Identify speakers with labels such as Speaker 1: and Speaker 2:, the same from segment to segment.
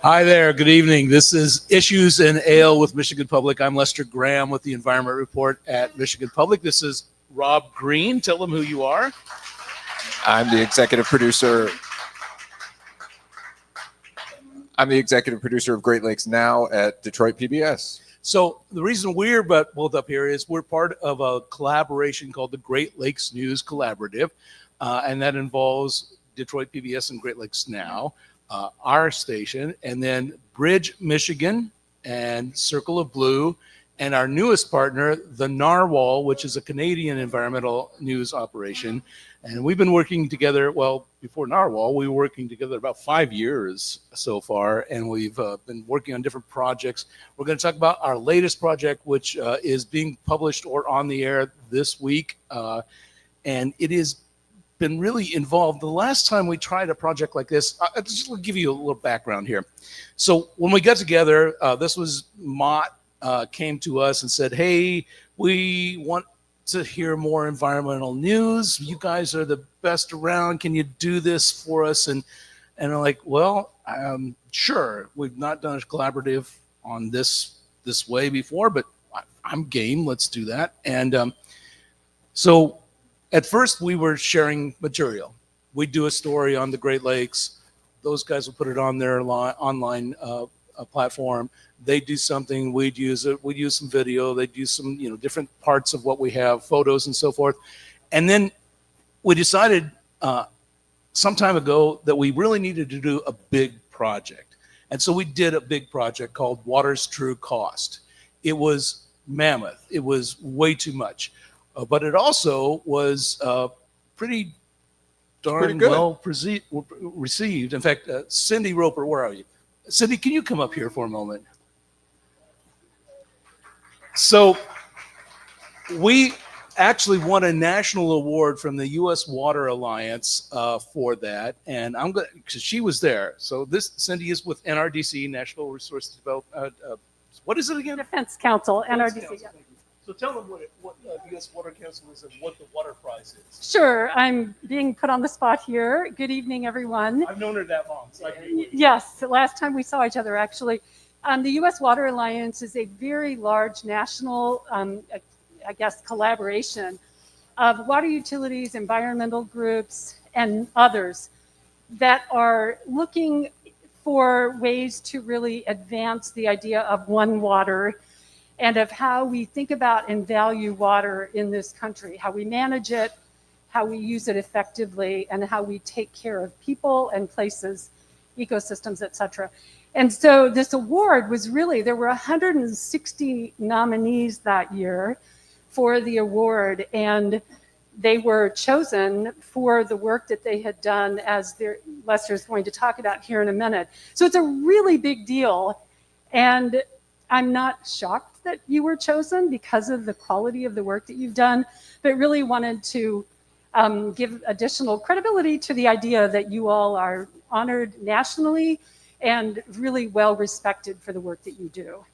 Speaker 1: Hi there. Good evening. This is Issues in Ale with Michigan Public. I'm Lester Graham with the Environment Report at Michigan Public. This is Rob Green. Tell them who you are.
Speaker 2: I'm the executive producer. I'm the executive producer of Great Lakes Now at Detroit PBS.
Speaker 1: So the reason we're both up here is we're part of a collaboration called the Great Lakes News Collaborative, and that involves Detroit PBS and Great Lakes Now. Our station, and then Bridge, Michigan, and Circle of Blue, and our newest partner, the Narwhal, which is a Canadian environmental news operation. And we've been working together, well, before Narwhal, we were working together about 5 years so far, and we've been working on different projects. We're going to talk about our latest project, which is being published or on the air this week, and it is been really involved. The last time we tried a project like this, just to give you a little background here. So when we got together, this was Mott came to us and said, hey, we want to hear more environmental news. You guys are the best around. Can you do this for us? And I'm like, well, sure. We've not done a collaborative on this way before, but I'm game. Let's do that. And so at first, we were sharing material. We'd do a story on the Great Lakes. Those guys would put it on their online platform. They'd do something. We'd use it. We'd use some video. They'd use some, different parts of what we have, photos and so forth. And then we decided some time ago that we really needed to do a big project. And so we did a big project called Water's True Cost. It was mammoth. It was way too much. But it also was pretty darn well received. In fact, Cindy Roper, where are you? Cindy, can you come up here for a moment? So we actually won a national award from the U.S. Water Alliance for that, and I'm going because she was there. So this Cindy is with NRDC, National Resource Development. What is it again?
Speaker 3: Defense Council, NRDC.
Speaker 1: Council. Yeah. So tell them what U.S. Water Council is and what the water prize is.
Speaker 3: Sure, I'm being put on the spot here. Good evening, everyone.
Speaker 1: I've known her that long. So
Speaker 3: yes, the last time we saw each other, actually. The U.S. Water Alliance is a very large national, collaboration of water utilities, environmental groups, and others that are looking for ways to really advance the idea of one water and of how we think about and value water in this country, how we manage it, how we use it effectively, and how we take care of people and places, ecosystems, et cetera. And so this award was really, there were 160 nominees that year for the award, and they were chosen for the work that they had done, as Lester is going to talk about here in a minute. So it's a really big deal, and I'm not shocked that you were chosen because of the quality of the work that you've done, but really wanted to give additional credibility to the idea that you all are honored nationally and really well respected for the work that you do.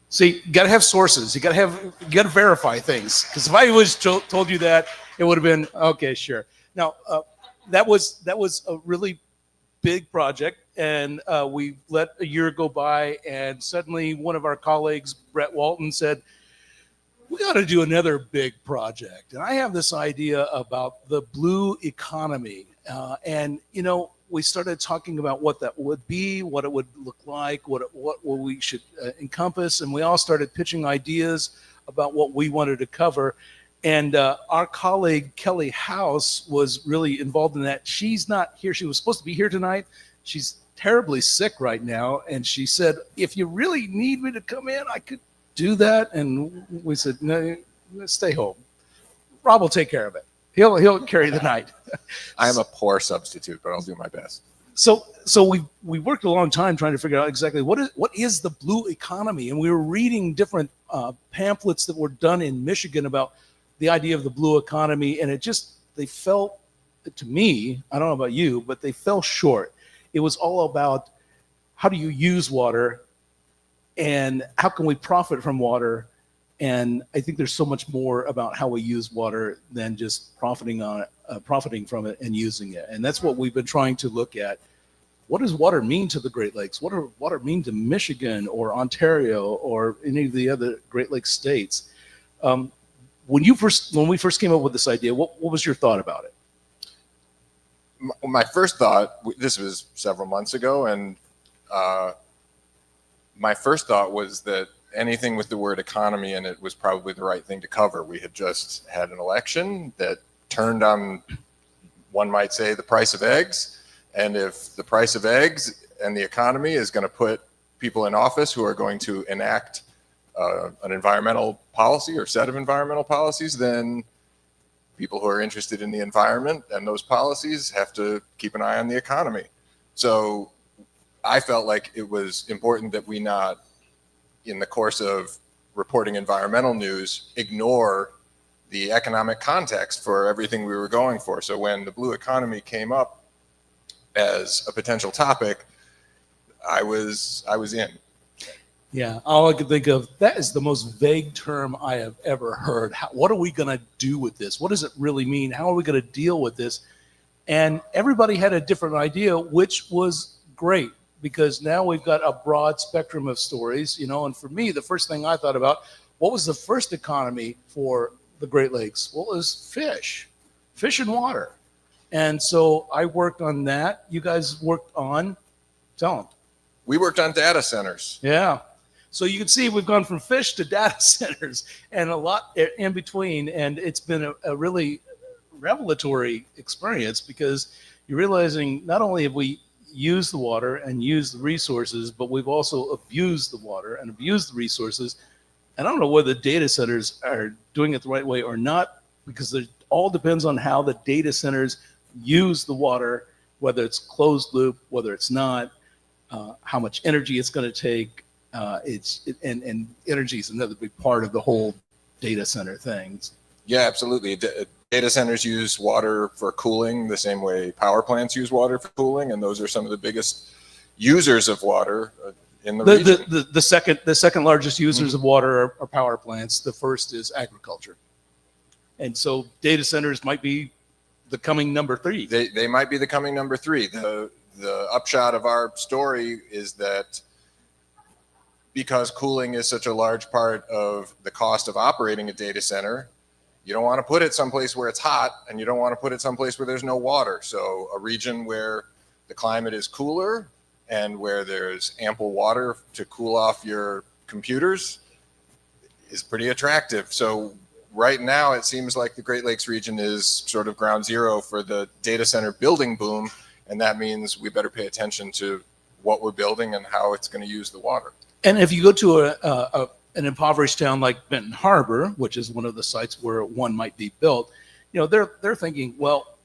Speaker 1: See, you got to have sources. You got to verify things. Because if I was told you that, it would have been okay, sure. Now, that was a really big project, and we let a year go by, and suddenly one of our colleagues, Brett Walton, said, we got to do another big project. And I have this idea about the blue economy. And, we started talking about what that would be, what it would look like, what we should encompass. And we all started pitching ideas about what we wanted to cover. And our colleague, Kelly House, was really involved in that. She's not here. She was supposed to be here tonight. She's terribly sick right now. And she said, if you really need me to come in, I could do that. And we said, no, stay home. Rob will take care of it. He'll carry the night.
Speaker 2: I am a poor substitute, but I'll do my best.
Speaker 1: So we worked a long time trying to figure out exactly what is the blue economy. And we were reading different pamphlets that were done in Michigan about the idea of the blue economy. And they felt, to me, I don't know about you, but they fell short. It was all about how do you use water and how can we profit from water. And I think there's so much more about how we use water than just profiting from it and using it. And that's what we've been trying to look at. what does water mean to the Great Lakes? What does water mean to Michigan or Ontario or any of the other Great Lakes states? When we first came up with this idea, what was your thought about it?
Speaker 2: My first thought, this was several months ago, and my first thought was that anything with the word economy in it was probably the right thing to cover. We had just had an election that turned on, one might say, the price of eggs. And if the price of eggs and the economy is going to put people in office who are going to enact an environmental policy or set of environmental policies, then people who are interested in the environment and those policies have to keep an eye on the economy. So I felt like it was important that we not, in the course of reporting environmental news, ignore the economic context for everything we were going for. So when the blue economy came up as a potential topic, I was in.
Speaker 1: Yeah, all I could think of, that is the most vague term I have ever heard. What are we going to do with this? What does it really mean? How are we going to deal with this? And everybody had a different idea, which was great, because now we've got a broad spectrum of stories, and for me, the first thing I thought about, what was the first economy for the Great Lakes? Well, it was fish and water. And so I worked on that. You guys worked on, tell them.
Speaker 2: We worked on data centers.
Speaker 1: Yeah. So you can see we've gone from fish to data centers and a lot in between. And it's been a really revelatory experience, because you're realizing not only have we used the water and used the resources, but we've also abused the water and abused the resources. And I don't know whether the data centers are doing it the right way or not, because it all depends on how the data centers use the water, whether it's closed loop, whether it's not, how much energy it's going to take. And energy is another big part of the whole data center things.
Speaker 2: Yeah, absolutely. Data centers use water for cooling the same way power plants use water for cooling, and those are some of the biggest users of water in the region.
Speaker 1: The second largest users of water are power plants. The first is agriculture, and so data centers might be the coming number 3.
Speaker 2: They might be the coming number 3. The upshot of our story is that because cooling is such a large part of the cost of operating a data center, you don't want to put it someplace where it's hot, and you don't want to put it someplace where there's no water. So a region where the climate is cooler and where there's ample water to cool off your computers is pretty attractive. So right now it seems like the Great Lakes region is sort of ground zero for the data center building boom, and that means we better pay attention to what we're building and how it's going to use the water.
Speaker 1: And if you go to an impoverished town like Benton Harbor, which is one of the sites where one might be built, they're thinking, well,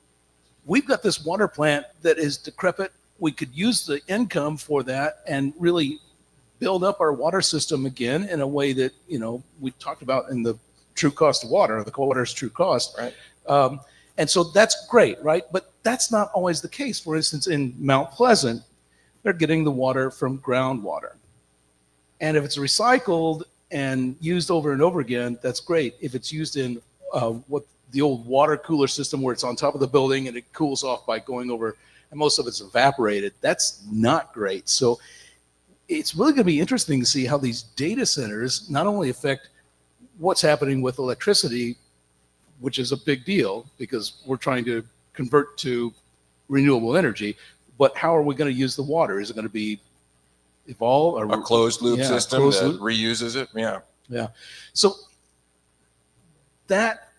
Speaker 1: we've got this water plant that is decrepit. We could use the income for that and really build up our water system again in a way that, we talked about in the true cost of water, the water's true cost.
Speaker 2: Right.
Speaker 1: And so that's great, right? But that's not always the case. For instance, in Mount Pleasant, they're getting the water from groundwater. And if it's recycled and used over and over again, that's great. If it's used in what the old water cooler system, where it's on top of the building and it cools off by going over, and most of it's evaporated, that's not great. So it's really going to be interesting to see how these data centers not only affect what's happening with electricity, which is a big deal because we're trying to convert to renewable energy, but how are we going to use the water? Is it going to be evolve
Speaker 2: a closed loop system
Speaker 1: closed
Speaker 2: that
Speaker 1: loop
Speaker 2: reuses it? Yeah.
Speaker 1: So that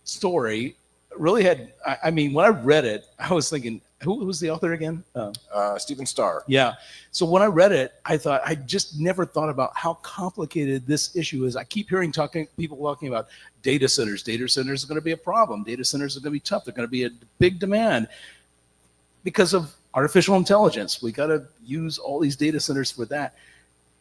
Speaker 1: story really had, I mean, when I read it, I was thinking, who was the author again?
Speaker 2: Stephen Starr.
Speaker 1: Yeah. So when I read it, I thought, I just never thought about how complicated this issue is. I keep hearing people talking about data centers. Data centers are going to be a problem. Data centers are going to be tough. They're going to be a big demand because of artificial intelligence. We got to use all these data centers for that.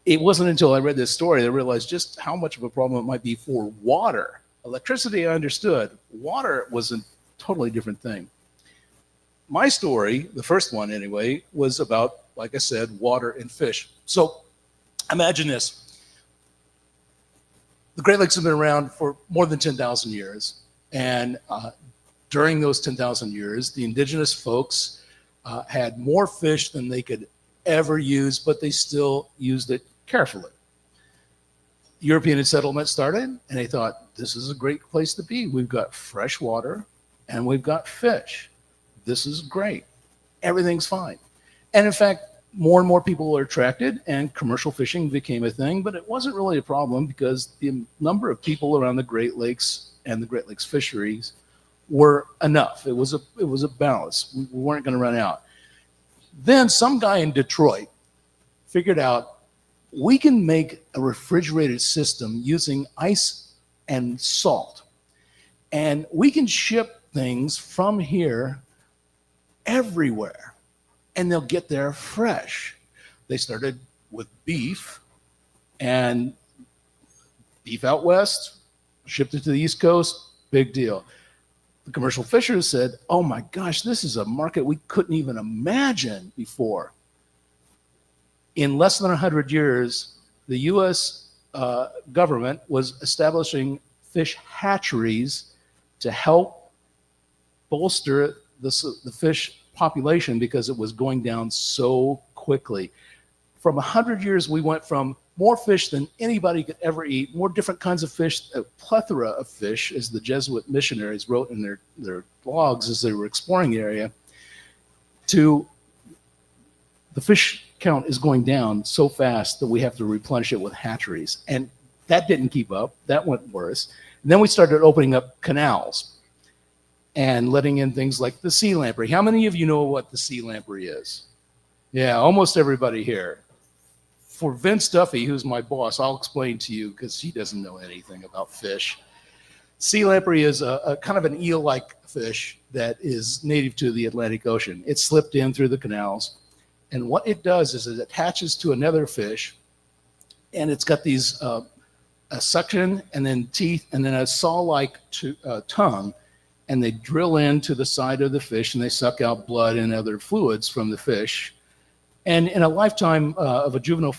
Speaker 1: It wasn't until I read this story that I realized just how much of a problem it might be for water. Electricity, I understood. Water was a totally different thing. My story, the first one anyway, was about, like I said, water and fish. So imagine this. The Great Lakes have been around for more than 10,000 years. And during those 10,000 years, the indigenous folks had more fish than they could ever use, but they still used it carefully. European settlement started, and they thought, this is a great place to be. We've got fresh water and we've got fish. This is great. Everything's fine. And in fact, more and more people were attracted, and commercial fishing became a thing, but it wasn't really a problem because the number of people around the Great Lakes and the Great Lakes fisheries were enough. It was a balance. We weren't going to run out. Then some guy in Detroit figured out we can make a refrigerated system using ice and salt, and we can ship things from here everywhere, and they'll get there fresh. They started with beef, and beef out west, shipped it to the East Coast, big deal. The commercial fishers said, oh my gosh, this is a market we couldn't even imagine before. In less than 100 years, the U.S. Government was establishing fish hatcheries to help bolster the fish population because it was going down so quickly. From 100 years, we went from more fish than anybody could ever eat, more different kinds of fish, a plethora of fish, as the Jesuit missionaries wrote in their logs as they were exploring the area, to the fish count is going down so fast that we have to replenish it with hatcheries. And that didn't keep up. That went worse. And then we started opening up canals and letting in things like the sea lamprey. How many of you know what the sea lamprey is? Yeah, almost everybody here. For Vince Duffy, who's my boss, I'll explain to you because he doesn't know anything about fish. Sea lamprey is a kind of an eel-like fish that is native to the Atlantic Ocean. It's slipped in through the canals. And what it does is it attaches to another fish, and it's got these a suction and then teeth and then a saw-like tongue, and they drill into the side of the fish and they suck out blood and other fluids from the fish. And in a lifetime of a juvenile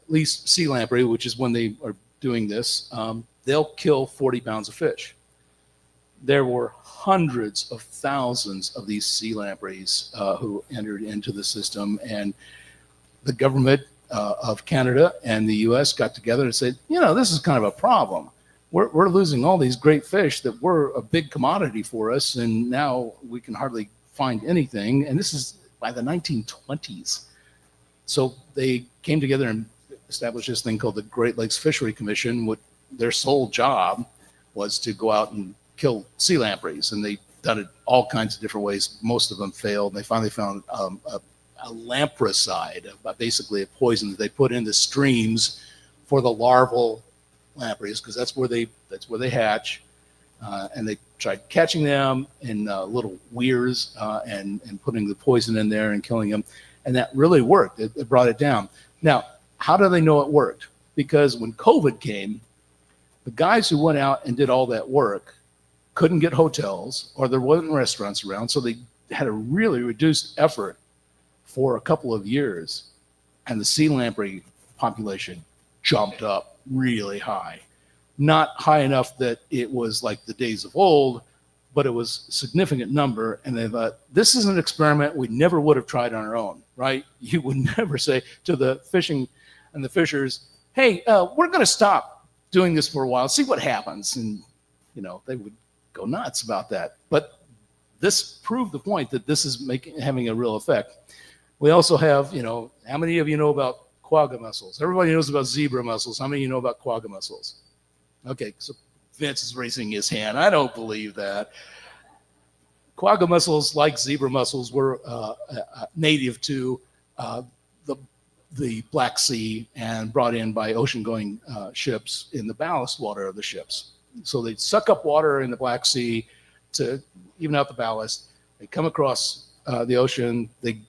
Speaker 1: least sea lamprey, which is when they are doing this, they'll kill 40 pounds of fish. There were hundreds of thousands of these sea lampreys who entered into the system, and the government of Canada and the US got together and said, you know, this is kind of a problem. We're losing all these great fish that were a big commodity for us, and now we can hardly find anything. And this is by the 1920s. So they came together and established this thing called the Great Lakes Fishery Commission. What their sole job was to go out and kill sea lampreys, and they done it all kinds of different ways. Most of them failed. They finally found a lampricide, basically a poison that they put in the streams for the larval lampreys, because that's where they hatch. And they tried catching them in little weirs and putting the poison in there and killing them, and that really worked. It brought it down. Now, how do they know it worked? Because when COVID came, the guys who went out and did all that work couldn't get hotels, or there wasn't restaurants around, so they had a really reduced effort for a couple of years, and the sea lamprey population jumped up really high. Not high enough that it was like the days of old, but it was a significant number, and they thought, this is an experiment we never would have tried on our own, right? You would never say to the fishing and the fishers, hey, we're going to stop doing this for a while, see what happens. And, you know, they would go nuts about that. But this proved the point that this is having a real effect. We also have, you know, how many of you know about quagga mussels? Everybody knows about zebra mussels. How many of you know about quagga mussels? Okay, so Vince is raising his hand. I don't believe that. Quagga mussels, like zebra mussels, were native to the Black Sea and brought in by ocean-going ships in the ballast water of the ships. So they'd suck up water in the Black Sea to even out the ballast. They come across the ocean, they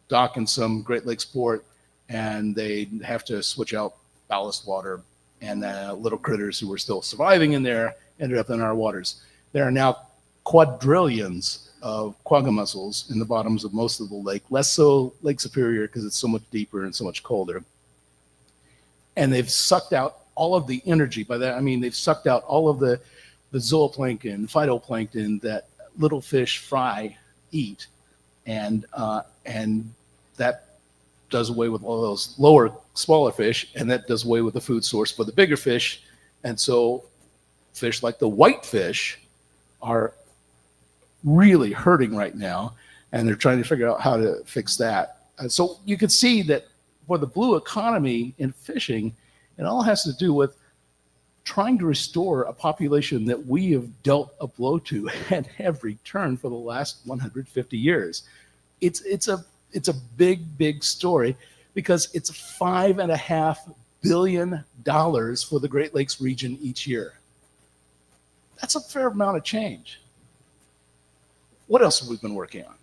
Speaker 1: dock in some Great Lakes port, and they have to switch out ballast water. And little critters who were still surviving in there ended up in our waters. There are now quadrillions of quagga mussels in the bottoms of most of the lake, less so Lake Superior because it's so much deeper and so much colder. And they've sucked out all of the energy. By that, I mean they've sucked out all of the zooplankton, phytoplankton that little fish fry eat. and that does away with all those lower, smaller fish, and that does away with the food source for the bigger fish. And so fish like the whitefish are really hurting right now, and they're trying to figure out how to fix that. And so you can see that for the blue economy in fishing, it all has to do with trying to restore a population that we have dealt a blow to at every turn for the last 150 years. It's a big story because it's $5.5 billion for the Great Lakes region each year. That's a fair amount of change. What else have we been working on?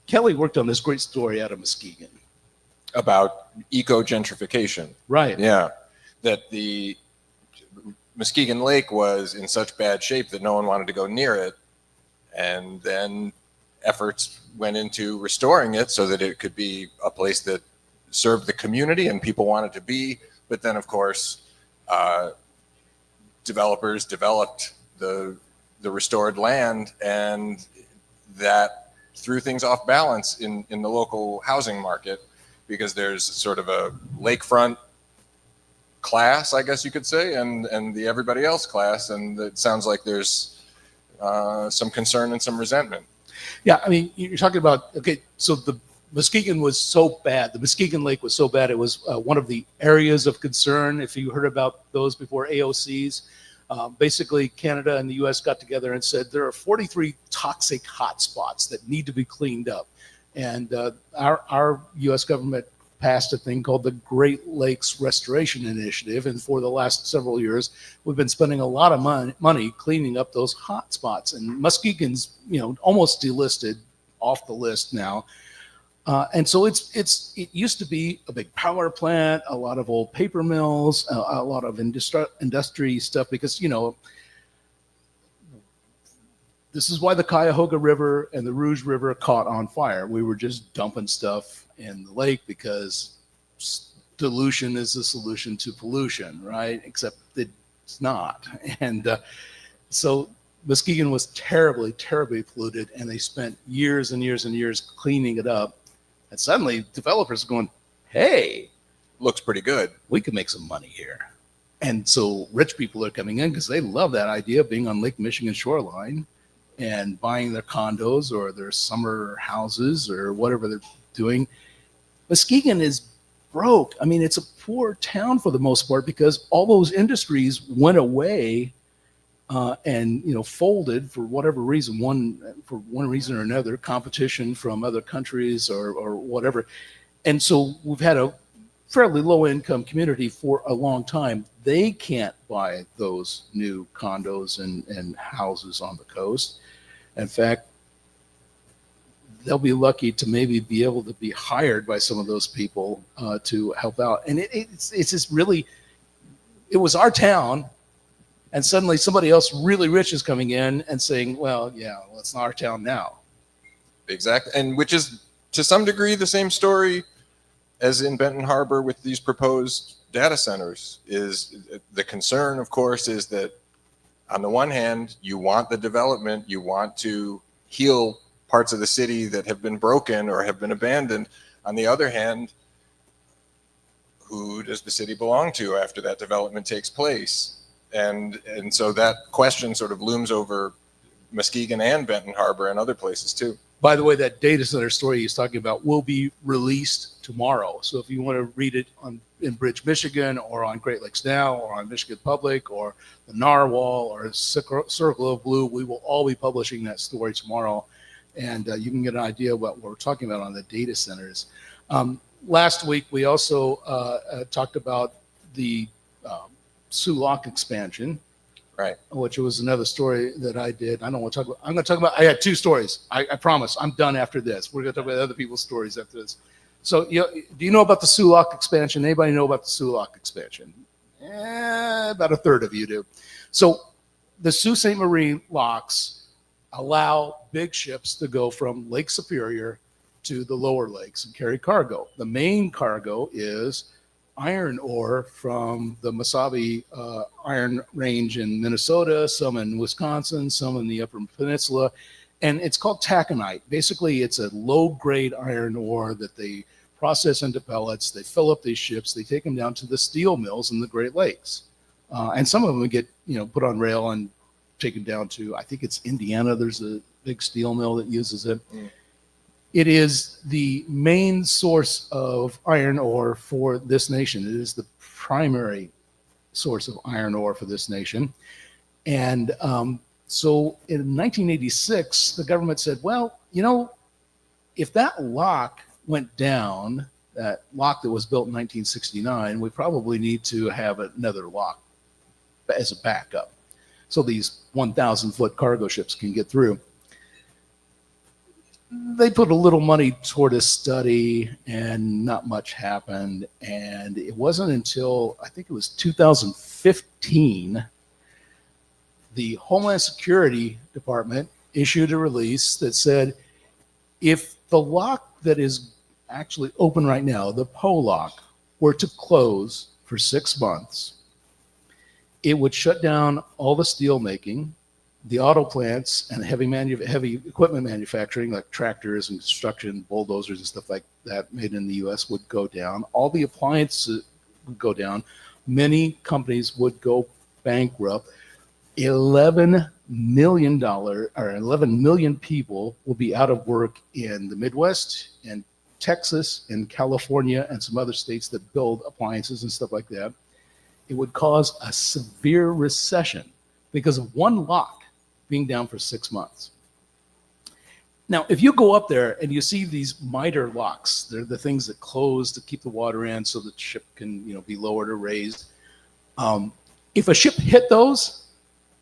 Speaker 1: Kelly worked on this great story out of Muskegon.
Speaker 2: About eco-gentrification.
Speaker 1: Right.
Speaker 2: Yeah. That the Muskegon Lake was in such bad shape that no one wanted to go near it. And then efforts went into restoring it so that it could be a place that served the community and people wanted to be. But then, of course, developers developed the restored land, and that threw things off balance in the local housing market, because there's sort of a lakefront class, I guess you could say, and the everybody else class, and it sounds like there's some concern and some resentment.
Speaker 1: Yeah, I mean, you're talking about, okay, so the Muskegon was so bad. The Muskegon Lake was so bad. It was one of the areas of concern. If you heard about those before, AOCs, basically Canada and the US got together and said there are 43 toxic hotspots that need to be cleaned up. And our US government passed a thing called the Great Lakes Restoration Initiative. And for the last several years, we've been spending a lot of money cleaning up those hotspots. And Muskegon's, almost delisted off the list now. And so it used to be a big power plant, a lot of old paper mills, a lot of industry stuff, because, this is why the Cuyahoga River and the Rouge River caught on fire. We were just dumping stuff in the lake because dilution is the solution to pollution, right? Except it's not. And so Muskegon was terribly, terribly polluted, and they spent years and years and years cleaning it up. And suddenly developers are going, hey,
Speaker 2: Looks pretty good.
Speaker 1: we could make some money here. And so rich people are coming in because they love that idea of being on Lake Michigan shoreline and buying their condos or their summer houses or whatever they're doing. Muskegon is broke. I mean, it's a poor town for the most part because all those industries went away and folded for whatever reason, for one reason or another, competition from other countries or whatever. And so we've had a fairly low income community for a long time. They can't buy those new condos and houses on the coast. In fact, they'll be lucky to maybe be able to be hired by some of those people to help out. And it's just really, it was our town. And suddenly somebody else really rich is coming in and saying, well, it's our town now.
Speaker 2: Exactly. And which is to some degree the same story as in Benton Harbor with these proposed data centers. Is the concern, of course, is that on the one hand, you want the development, you want to heal parts of the city that have been broken or have been abandoned. On the other hand, who does the city belong to after that development takes place? And so that question sort of looms over Muskegon and Benton Harbor and other places too.
Speaker 1: By the way, that data center story he's talking about will be released tomorrow. So if you want to read it in Bridge, Michigan, or on Great Lakes Now, or on Michigan Public, or the Narwhal, or Circle of Blue, we will all be publishing that story tomorrow. And you can get an idea of what we're talking about on the data centers. Last week, we also talked about the Sioux Lock expansion,
Speaker 2: right?
Speaker 1: Which was another story that I did. I don't want to talk about. I'm going to talk about. I had two stories. I promise. I'm done after this. We're going to talk about other people's stories after this. So, do you know about the Sioux Lock expansion? Anybody know about the Sioux Lock expansion? About a third of you do. So, the Sault Ste. Marie locks allow big ships to go from Lake Superior to the lower lakes and carry cargo. The main cargo is iron ore from the Mesabi Iron Range in Minnesota, some in Wisconsin, some in the Upper Peninsula. and it's called taconite. Basically, it's a low-grade iron ore that they process into pellets. They fill up these ships. They take them down to the steel mills in the Great Lakes, and some of them get put on rail and taken down to, I think it's Indiana. There's a big steel mill that uses it. It is the main source of iron ore for this nation. It is the primary source of iron ore for this nation. And so in 1986, the government said, well, if that lock went down, that lock that was built in 1969, we probably need to have another lock as a backup so these 1,000-foot cargo ships can get through. They put a little money toward a study and not much happened. And it wasn't until, I think it was 2015, the Homeland Security Department issued a release that said, if the lock that is actually open right now, the PO lock, were to close for 6 months, it would shut down all the steel making, the auto plants, and heavy equipment manufacturing, like tractors and construction, bulldozers and stuff like that made in the U.S. would go down. All the appliances would go down. Many companies would go bankrupt. $11 million people will be out of work in the Midwest and Texas and California and some other states that build appliances and stuff like that. It would cause a severe recession because of one lock being down for 6 months. Now, if you go up there and you see these miter locks, they're the things that close to keep the water in so the ship can, be lowered or raised. If a ship hit those,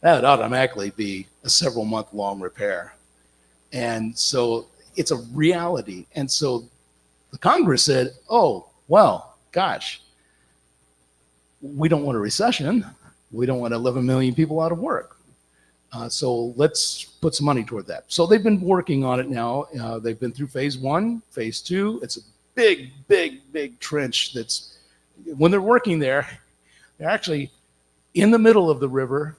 Speaker 1: that would automatically be a several-month-long repair. And so it's a reality. And so the Congress said, oh, well, gosh, we don't want a recession. We don't want 11 million people out of work. So let's put some money toward that. So they've been working on it now. They've been through phase 1, phase 2. It's a big, big, big trench that's, when they're working there, they're actually in the middle of the river,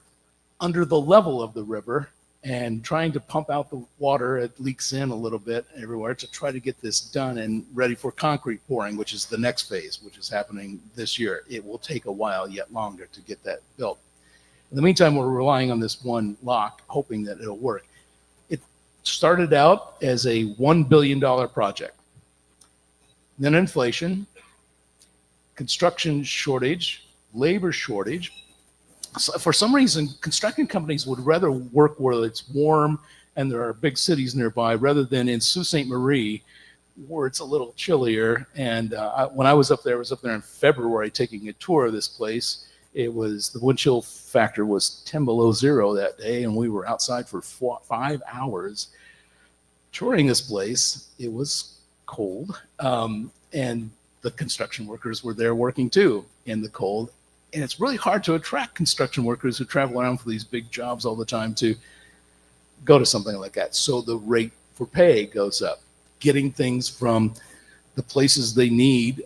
Speaker 1: under the level of the river, and trying to pump out the water. It leaks in a little bit everywhere to try to get this done and ready for concrete pouring, which is the next phase, which is happening this year. It will take a while yet longer to get that built. In the meantime, we're relying on this one lock, hoping that it'll work. It started out as a $1 billion project. Then inflation, construction shortage, labor shortage. So for some reason, construction companies would rather work where it's warm and there are big cities nearby rather than in Sault Ste. Marie, where it's a little chillier. And when I was up there in February taking a tour of this place. The wind chill factor was 10 below zero that day, and we were outside for 5 hours touring this place. It was cold, and the construction workers were there working too in the cold. And it's really hard to attract construction workers who travel around for these big jobs all the time to go to something like that. So the rate for pay goes up, getting things from the places they need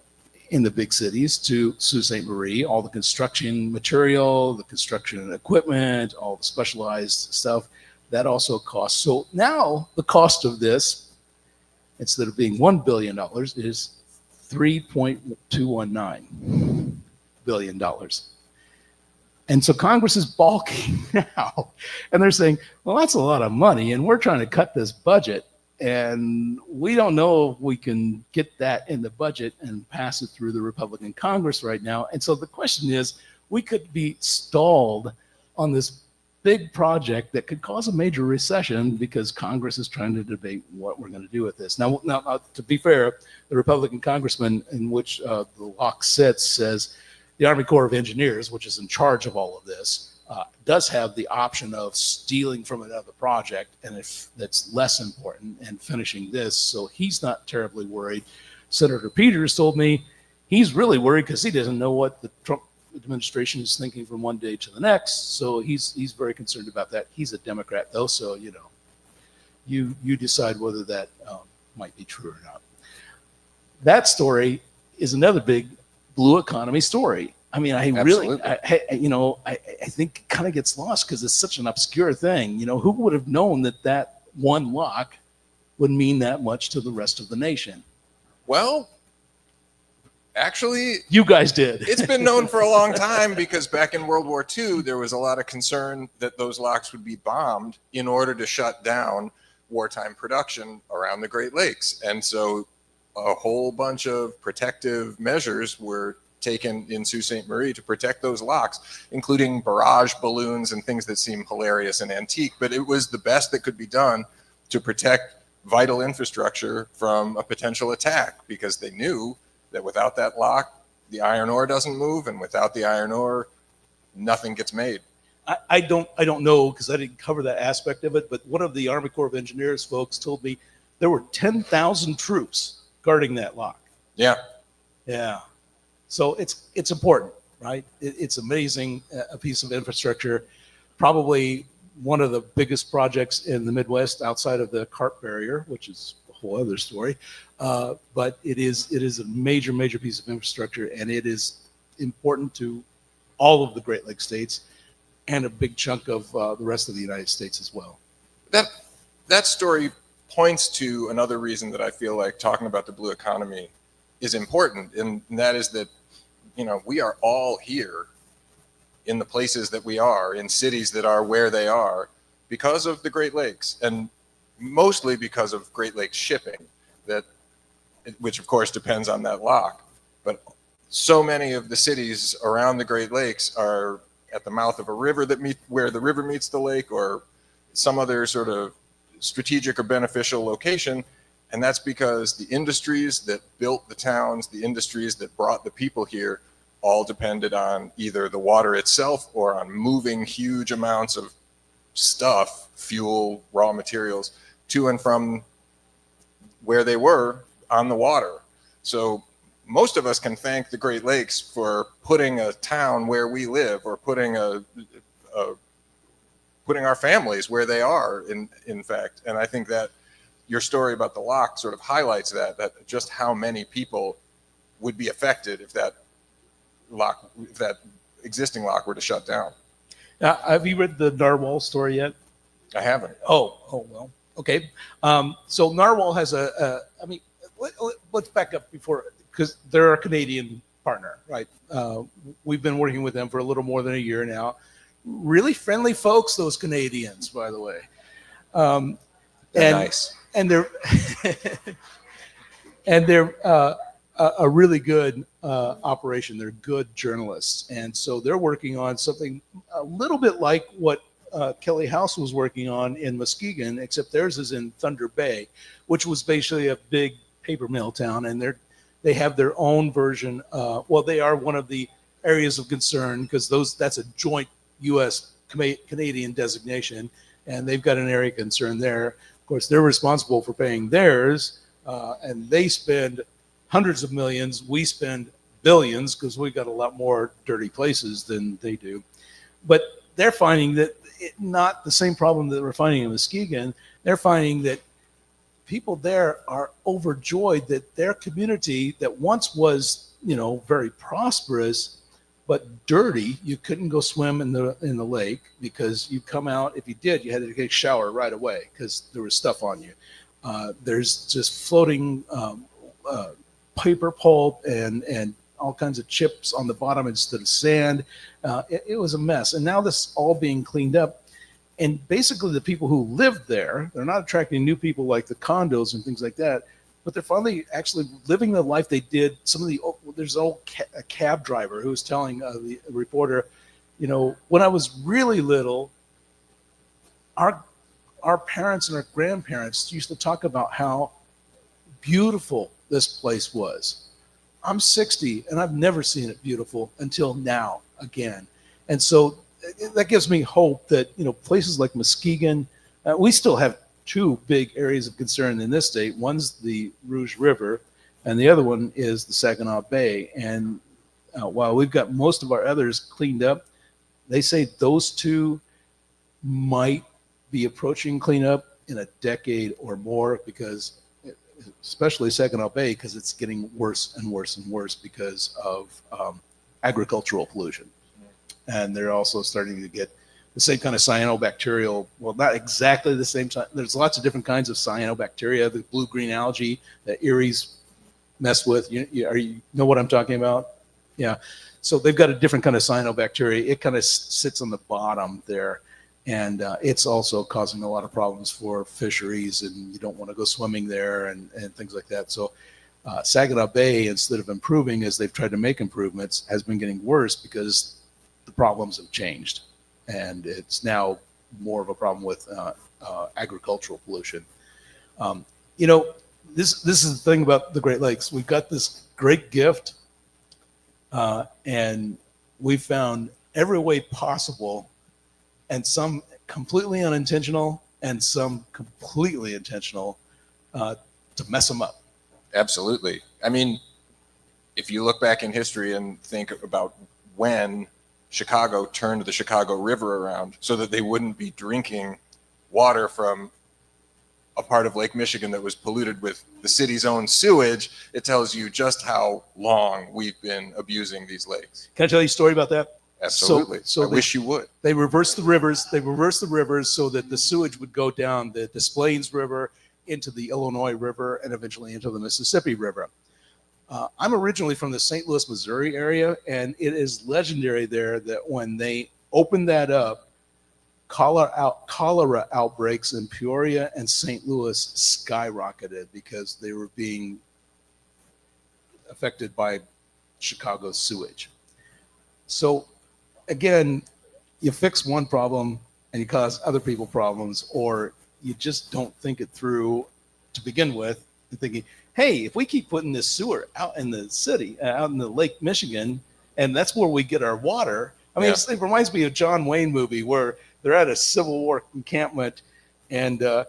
Speaker 1: in the big cities to Sault Ste. Marie, all the construction material, the construction equipment, all the specialized stuff, that also costs. So now the cost of this, instead of being $1 billion, is $3.219 billion. And so Congress is balking now. And they're saying, well, that's a lot of money, and we're trying to cut this budget. And we don't know if we can get that in the budget and pass it through the Republican Congress right now. And so the question is, we could be stalled on this big project that could cause a major recession because Congress is trying to debate what we're going to do with this. Now, to be fair, the Republican congressman in which the lock sits says the Army Corps of Engineers, which is in charge of all of this, does have the option of stealing from another project, and if that's less important, and finishing this. So he's not terribly worried. Senator Peters told me he's really worried because he doesn't know what the Trump administration is thinking from one day to the next. So he's very concerned about that. He's a Democrat though, so you decide whether that might be true or not. That story is another big blue economy story. I mean, I think it kind of gets lost because it's such an obscure thing. Who would have known that one lock would mean that much to the rest of the nation.
Speaker 2: Well, actually,
Speaker 1: You guys did.
Speaker 2: it's been known for a long time because back in World War II, there was a lot of concern that those locks would be bombed in order to shut down wartime production around the Great Lakes. And so a whole bunch of protective measures were taken in Sault Ste. Marie to protect those locks, including barrage balloons and things that seem hilarious and antique. But it was the best that could be done to protect vital infrastructure from a potential attack, because they knew that without that lock, the iron ore doesn't move, and without the iron ore, nothing gets made.
Speaker 1: I don't know because I didn't cover that aspect of it, but one of the Army Corps of Engineers folks told me there were 10,000 troops guarding that lock.
Speaker 2: Yeah.
Speaker 1: Yeah. So it's important, right? It's amazing, a piece of infrastructure, probably one of the biggest projects in the Midwest outside of the carp barrier, which is a whole other story. But it is a major piece of infrastructure, and it is important to all of the Great Lakes states and a big chunk of the rest of the United States as well.
Speaker 2: That story points to another reason that I feel like talking about the blue economy is important, and that is that, you know, we are all here in the places that we are, in cities that are where they are, because of the Great Lakes, and mostly because of Great Lakes shipping, which of course depends on that lock. But so many of the cities around the Great Lakes are at the mouth of a river where the river meets the lake, or some other sort of strategic or beneficial location. And that's because the industries that built the towns, the industries that brought the people here, all depended on either the water itself or on moving huge amounts of stuff, fuel, raw materials, to and from where they were on the water. So most of us can thank the Great Lakes for putting a town where we live, or putting putting our families where they are, in fact. And I think that your story about the lock sort of highlights that just how many people would be affected if that existing lock were to shut down.
Speaker 1: Have you read the narwhal story yet?
Speaker 2: I haven't.
Speaker 1: Oh well, okay. So narwhal has let's back up before, because they're a Canadian partner, right? We've been working with them for a little more than a year now. Really friendly folks, those Canadians, by the way.
Speaker 2: They're nice.
Speaker 1: And they're and they're a really good operation. They're good journalists, and so they're working on something a little bit like what Kelly House was working on in Muskegon, except theirs is in Thunder Bay, which was basically a big paper mill town, and they have their own version. Well, they are one of the areas of concern because that's a joint U.S. Canadian designation, and they've got an area of concern there. Of course, they're responsible for paying theirs, and they spend hundreds of millions. We spend billions because we've got a lot more dirty places than they do. But they're finding that not the same problem that we're finding in Muskegon. They're finding that people there are overjoyed that their community that once was, very prosperous, but dirty. You couldn't go swim in the lake because you come out. If you did, you had to take a shower right away because there was stuff on you. There's just floating paper pulp and all kinds of chips on the bottom instead of sand. It was a mess. And now this is all being cleaned up. And basically the people who lived there, they're not attracting new people like the condos and things like that, but they're finally actually living the life they did. There's an old cab driver who was telling the reporter, when I was really little, our parents and our grandparents used to talk about how beautiful this place was. I'm 60 and I've never seen it beautiful until now again. And so that gives me hope that, places like Muskegon, we still have two big areas of concern in this state. One's the Rouge River, and the other one is the Saginaw Bay. And while we've got most of our others cleaned up, they say those two might be approaching cleanup in a decade or more, because especially Saginaw Bay, because it's getting worse and worse and worse because of agricultural pollution. And they're also starting to get the same kind of cyanobacterial, well, not exactly the same. There's lots of different kinds of cyanobacteria, the blue-green algae that Erie's mess with. You know what I'm talking about? Yeah. So they've got a different kind of cyanobacteria. It kind of sits on the bottom there. And it's also causing a lot of problems for fisheries, and you don't want to go swimming there and things like that. So Saginaw Bay, instead of improving as they've tried to make improvements, has been getting worse because the problems have changed. And it's now more of a problem with agricultural pollution. This is the thing about the Great Lakes. We've got this great gift, and we found every way possible, and some completely unintentional and some completely intentional, to mess them up.
Speaker 2: Absolutely. I mean, if you look back in history and think about when Chicago turned the Chicago River around so that they wouldn't be drinking water from a part of Lake Michigan that was polluted with the city's own sewage, it tells you just how long we've been abusing these lakes.
Speaker 1: Can I tell you a story about that?
Speaker 2: Absolutely.
Speaker 1: So
Speaker 2: I wish you would.
Speaker 1: They reversed the rivers. They reversed the rivers so that the sewage would go down the Des Plaines River into the Illinois River and eventually into the Mississippi River. I'm originally from the St. Louis, Missouri area, and it is legendary there that when they opened that up, cholera outbreaks in Peoria and St. Louis skyrocketed because they were being affected by Chicago's sewage. So again, you fix one problem and you cause other people problems, or you just don't think it through to begin with, and thinking, hey, if we keep putting this sewer out in the city, out in the Lake Michigan, and that's where we get our water. I mean, it reminds me of John Wayne movie where they're at a Civil War encampment, and the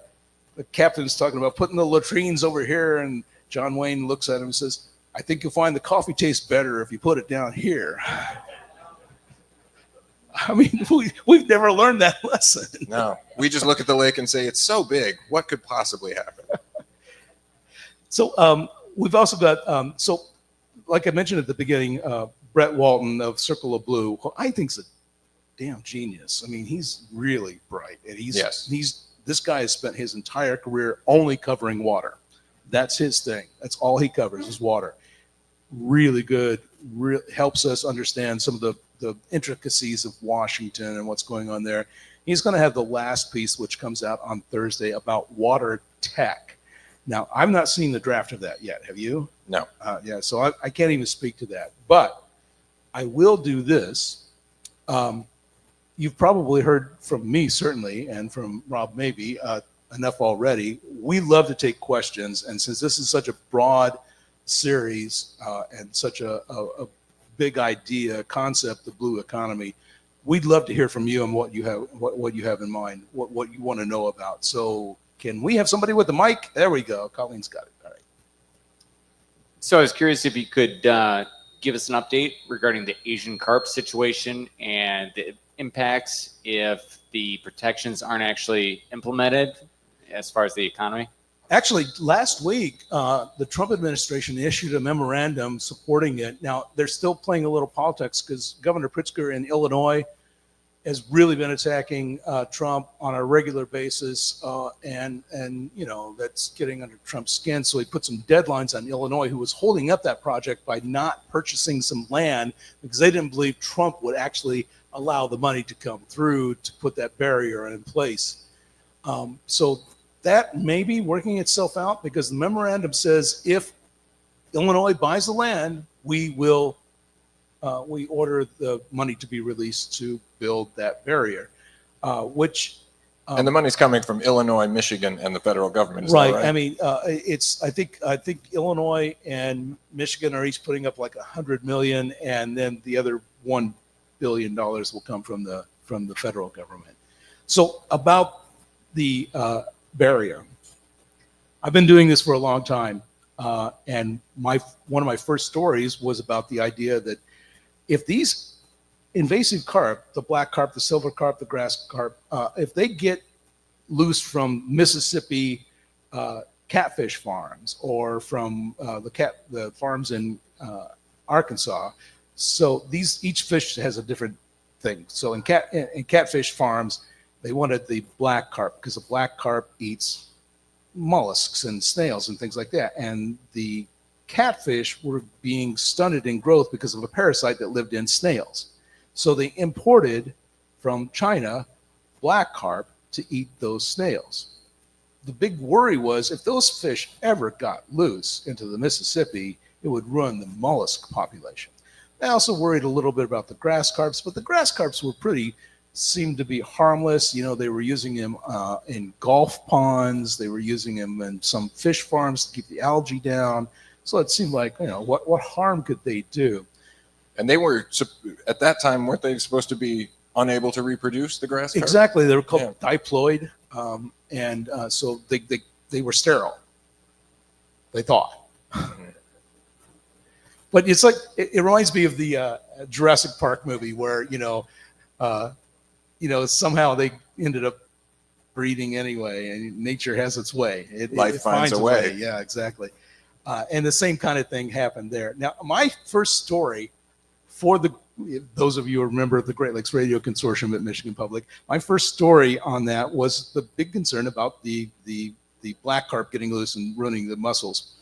Speaker 1: captain's talking about putting the latrines over here, and John Wayne looks at him and says, I think you'll find the coffee tastes better if you put it down here. I mean, we've never learned that lesson.
Speaker 2: No, we just look at the lake and say, it's so big. What could possibly happen?
Speaker 1: So we've also got, so like I mentioned at the beginning, Brett Walton of Circle of Blue, who I think's a damn genius. I mean, he's really bright. And this guy has spent his entire career only covering water. That's his thing. That's all he covers is water. Really good, helps us understand some of the intricacies of Washington and what's going on there. He's going to have the last piece, which comes out on Thursday, about water tech. Now, I've not seen the draft of that yet. Have you?
Speaker 2: No.
Speaker 1: Yeah, so I can't even speak to that. But I will do this. You've probably heard from me, certainly, and from Rob maybe, enough already. We love to take questions. And since this is such a broad series and such a big idea, concept, the blue economy, we'd love to hear from you and what you have in mind, what you want to know about. So can we have somebody with the mic? There we go. Colleen's got it. All right.
Speaker 4: So I was curious if you could give us an update regarding the Asian carp situation and the impacts if the protections aren't actually implemented as far as the economy.
Speaker 1: Actually, last week, the Trump administration issued a memorandum supporting it. Now, they're still playing a little politics because Governor Pritzker in Illinois has really been attacking Trump on a regular basis, and that's getting under Trump's skin. So he put some deadlines on Illinois, who was holding up that project by not purchasing some land because they didn't believe Trump would actually allow the money to come through to put that barrier in place. So that may be working itself out because the memorandum says if Illinois buys the land, we order the money to be released to build that barrier,
Speaker 2: and the money's coming from Illinois, Michigan, and the federal government. Is
Speaker 1: right.
Speaker 2: That right?
Speaker 1: I mean, I think Illinois and Michigan are each putting up like $100 million, and then the other $1 billion will come from the federal government. So about the barrier, I've been doing this for a long time, and one of my first stories was about the idea that if these invasive carp, the black carp, the silver carp, the grass carp, if they get loose from Mississippi catfish farms or from the farms in Arkansas, so each fish has a different thing. So in catfish farms, they wanted the black carp because the black carp eats mollusks and snails and things like that. And the catfish were being stunted in growth because of a parasite that lived in snails. So they imported from China black carp to eat those snails. The big worry was if those fish ever got loose into the Mississippi, it would ruin the mollusk population. They also worried a little bit about the grass carps, but the grass carps seemed to be harmless. You know, they were using them in golf ponds. They were using them in some fish farms to keep the algae down. So it seemed like, you know, what harm could they do?
Speaker 2: And they were, at that time, weren't they supposed to be unable to reproduce, the grass carp?
Speaker 1: Exactly. They were called diploid. So they were sterile, they thought. But it's like, it reminds me of the Jurassic Park movie where, somehow they ended up breeding anyway, and nature has its way.
Speaker 2: Life finds a way.
Speaker 1: Yeah, exactly. And the same kind of thing happened there. Now, my first story for those of you who remember the Great Lakes Radio Consortium at Michigan Public, my first story on that was the big concern about the black carp getting loose and ruining the mussels.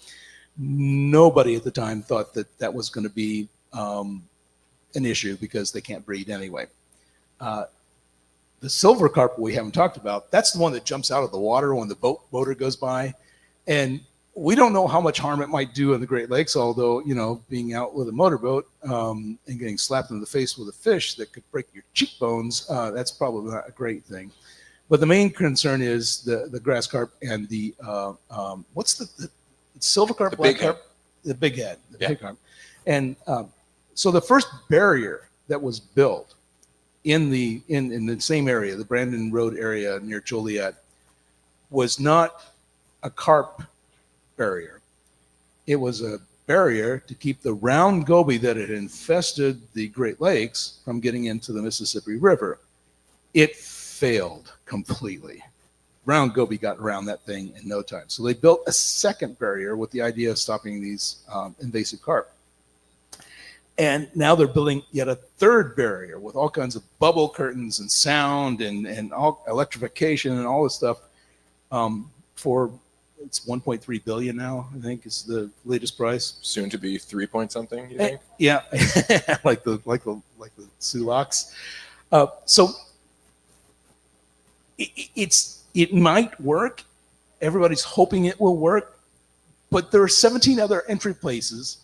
Speaker 1: Nobody at the time thought that was going to be an issue because they can't breed anyway. The silver carp we haven't talked about, that's the one that jumps out of the water when the boater goes by. And we don't know how much harm it might do in the Great Lakes, although, being out with a motorboat and getting slapped in the face with a fish that could break your cheekbones, that's probably not a great thing. But the main concern is the grass carp and the, what's the silver carp,
Speaker 2: the
Speaker 1: black
Speaker 2: big
Speaker 1: carp?
Speaker 2: head.
Speaker 1: The big head, the
Speaker 2: Yeah.
Speaker 1: big carp. And so the first barrier that was built in the same area, the Brandon Road area near Joliet, was not a carp barrier. It was a barrier to keep the round goby that had infested the Great Lakes from getting into the Mississippi River. It failed completely. Round goby got around that thing in no time. So they built a second barrier with the idea of stopping these invasive carp. And now they're building yet a third barrier with all kinds of bubble curtains and sound and all electrification and all this stuff for it's 1.3 billion now, I think is the latest price.
Speaker 2: Soon to be 3 point something, you think?
Speaker 1: Yeah, like the Sulaks. So it might work. Everybody's hoping it will work, but there are 17 other entry places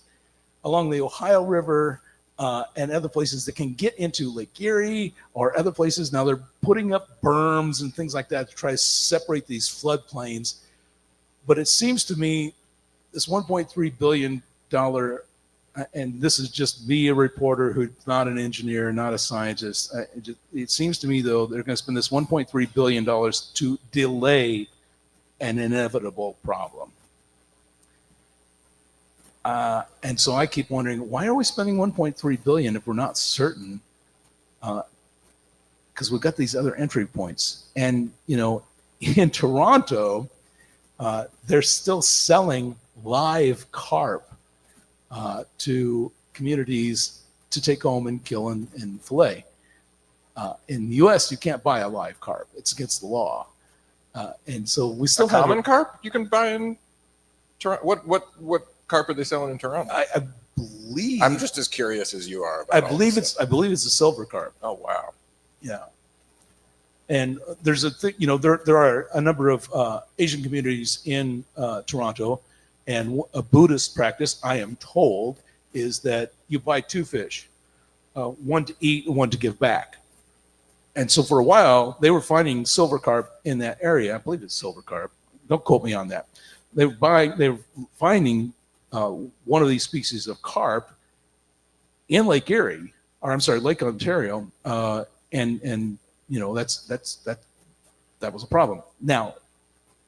Speaker 1: along the Ohio River and other places that can get into Lake Erie or other places. Now they're putting up berms and things like that to try to separate these floodplains. But it seems to me this $1.3 billion, and this is just me, a reporter who's not an engineer, not a scientist. It seems to me, though, they're going to spend this $1.3 billion to delay an inevitable problem. And so I keep wondering, why are we spending $1.3 billion if we're not certain? Because we've got these other entry points. And, in Toronto, they're still selling live carp to communities to take home and kill and fillet. In the U.S., you can't buy a live carp; it's against the law. And so we still have
Speaker 2: common carp you can buy in Toronto. What carp are they selling in Toronto?
Speaker 1: I believe.
Speaker 2: I'm just as curious as you are.
Speaker 1: I believe it's a silver carp.
Speaker 2: Oh wow!
Speaker 1: Yeah. And there's a thing, there are a number of Asian communities in Toronto, and a Buddhist practice, I am told, is that you buy two fish, one to eat and one to give back. And so for a while, they were finding silver carp in that area. I believe it's silver carp. Don't quote me on that. They were finding one of these species of carp in Lake Erie, or I'm sorry, Lake Ontario, and that was a problem. Now,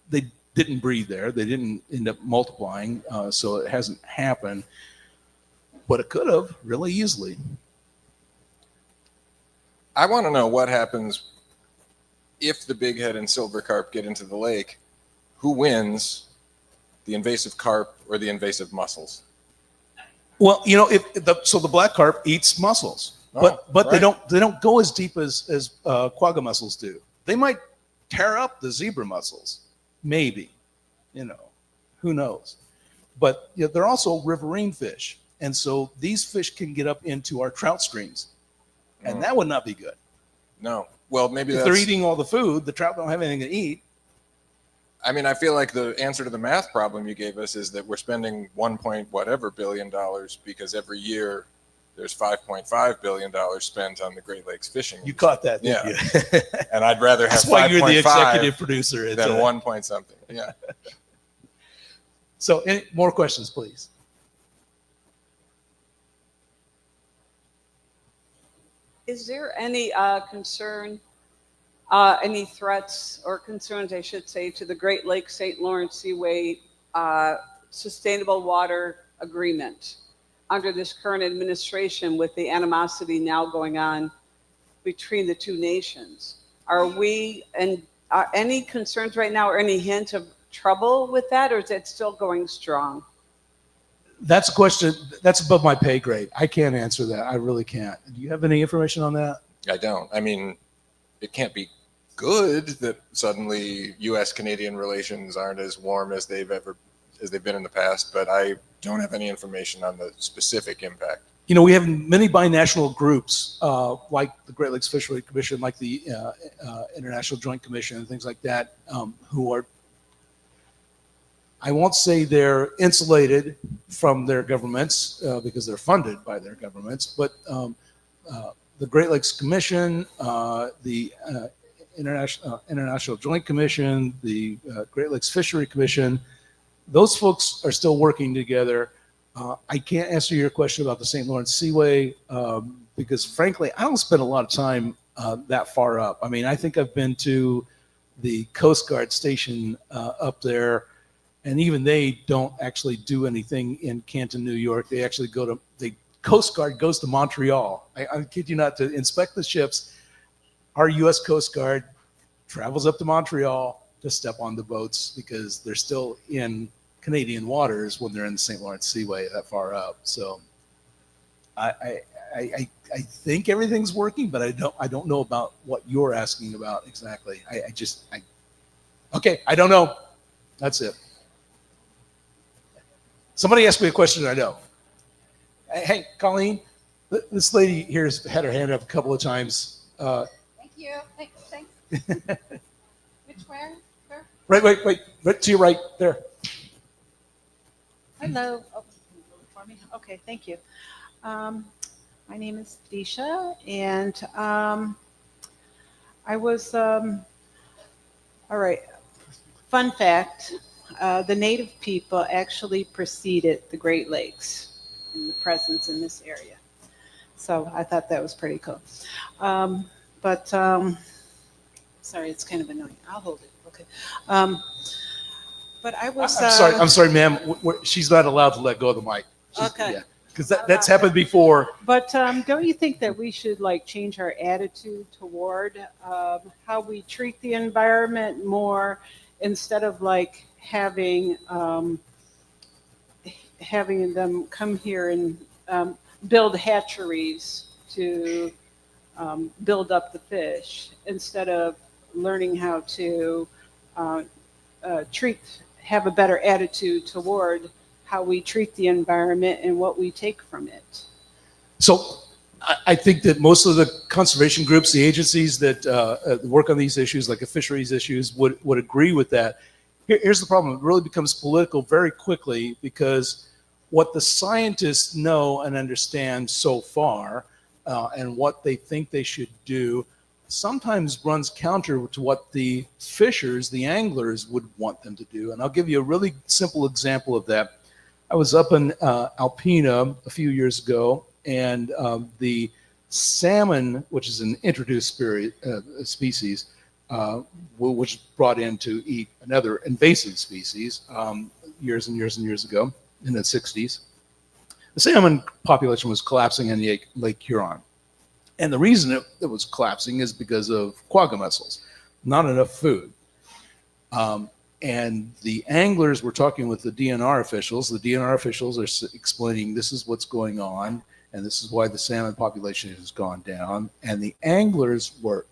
Speaker 1: they didn't breed there. They didn't end up multiplying, so it hasn't happened. But it could have really easily.
Speaker 2: I want to know what happens if the bighead and silver carp get into the lake. Who wins, the invasive carp or the invasive mussels?
Speaker 1: Well, so the black carp eats mussels. but
Speaker 2: right.
Speaker 1: they don't go as deep as quagga mussels do. They might tear up the zebra mussels, maybe, who knows? But they're also riverine fish, and so these fish can get up into our trout streams, and that would not be good.
Speaker 2: No. Well, maybe
Speaker 1: If they're eating all the food, the trout don't have anything to eat.
Speaker 2: I mean, I feel like the answer to the math problem you gave us is that we're spending whatever billion dollars because every year there's $5.5 billion spent on the Great Lakes fishing.
Speaker 1: You caught that, didn't you?
Speaker 2: And I'd rather have
Speaker 1: That's why you're the
Speaker 2: 5.5
Speaker 1: executive producer.
Speaker 2: than 1 point something. Yeah.
Speaker 1: So, any more questions, please?
Speaker 5: Is there any concern, any threats or concerns, I should say, to the Great Lakes St. Lawrence Seaway Sustainable Water Agreement under this current administration with the animosity now going on between the two nations? Are any concerns right now or any hint of trouble with that, or is it still going strong?
Speaker 1: That's a question that's above my pay grade. I can't answer that. I really can't. Do you have any information on that?
Speaker 2: I don't. I mean, it can't be good that suddenly U.S.-Canadian relations aren't as warm as they've been in the past, but I don't have any information on the specific impact.
Speaker 1: We have many binational groups like the Great Lakes Fishery Commission, like the International Joint Commission, and things like that, who are, I won't say they're insulated from their governments because they're funded by their governments, but the Great Lakes Commission, the International Joint Commission, the Great Lakes Fishery Commission, those folks are still working together. I can't answer your question about the St. Lawrence Seaway because, frankly, I don't spend a lot of time that far up. I mean, I think I've been to the Coast Guard station up there, and even they don't actually do anything in Canton, New York. They actually the Coast Guard goes to Montreal. I kid you not, to inspect the ships. Our U.S. Coast Guard travels up to Montreal to step on the boats because they're still in Canadian waters when they're in the St. Lawrence Seaway that far up. So I think everything's working, but I don't know about what you're asking about exactly. I don't know. That's it. Somebody asked me a question I know. Hey, Colleen, this lady here has had her hand up a couple of times.
Speaker 6: Thank you. Thanks. Which where?
Speaker 1: Right to your right there.
Speaker 6: Hello. Oh, for me. Okay, thank you. My name is Disha, and I was all right. Fun fact: the Native people actually preceded the Great Lakes in the presence in this area. So I thought that was pretty cool. Sorry, it's kind of annoying. I'll hold it. Okay. But I was.
Speaker 1: I'm sorry, ma'am. She's not allowed to let go of the mic.
Speaker 6: Okay.
Speaker 1: Yeah, because that's happened before.
Speaker 3: But don't you think that we should change our attitude toward how we treat the environment more, instead of having them come here and build hatcheries to build up the fish, instead of learning how to have a better attitude toward how we treat the environment and what we take from it?
Speaker 1: So I think that most of the conservation groups, the agencies that work on these issues, like the fisheries issues, would agree with that. Here's the problem. It really becomes political very quickly because what the scientists know and understand so far and what they think they should do sometimes runs counter to what the fishers, the anglers, would want them to do. And I'll give you a really simple example of that. I was up in Alpena a few years ago, and the salmon, which is an introduced species, which was brought in to eat another invasive species years and years and years ago in the 60s. The salmon population was collapsing in Lake Huron. And the reason it was collapsing is because of quagga mussels, not enough food. And the anglers were talking with the DNR officials. The DNR officials are explaining this is what's going on. and this is why the salmon population has gone down. And the anglers were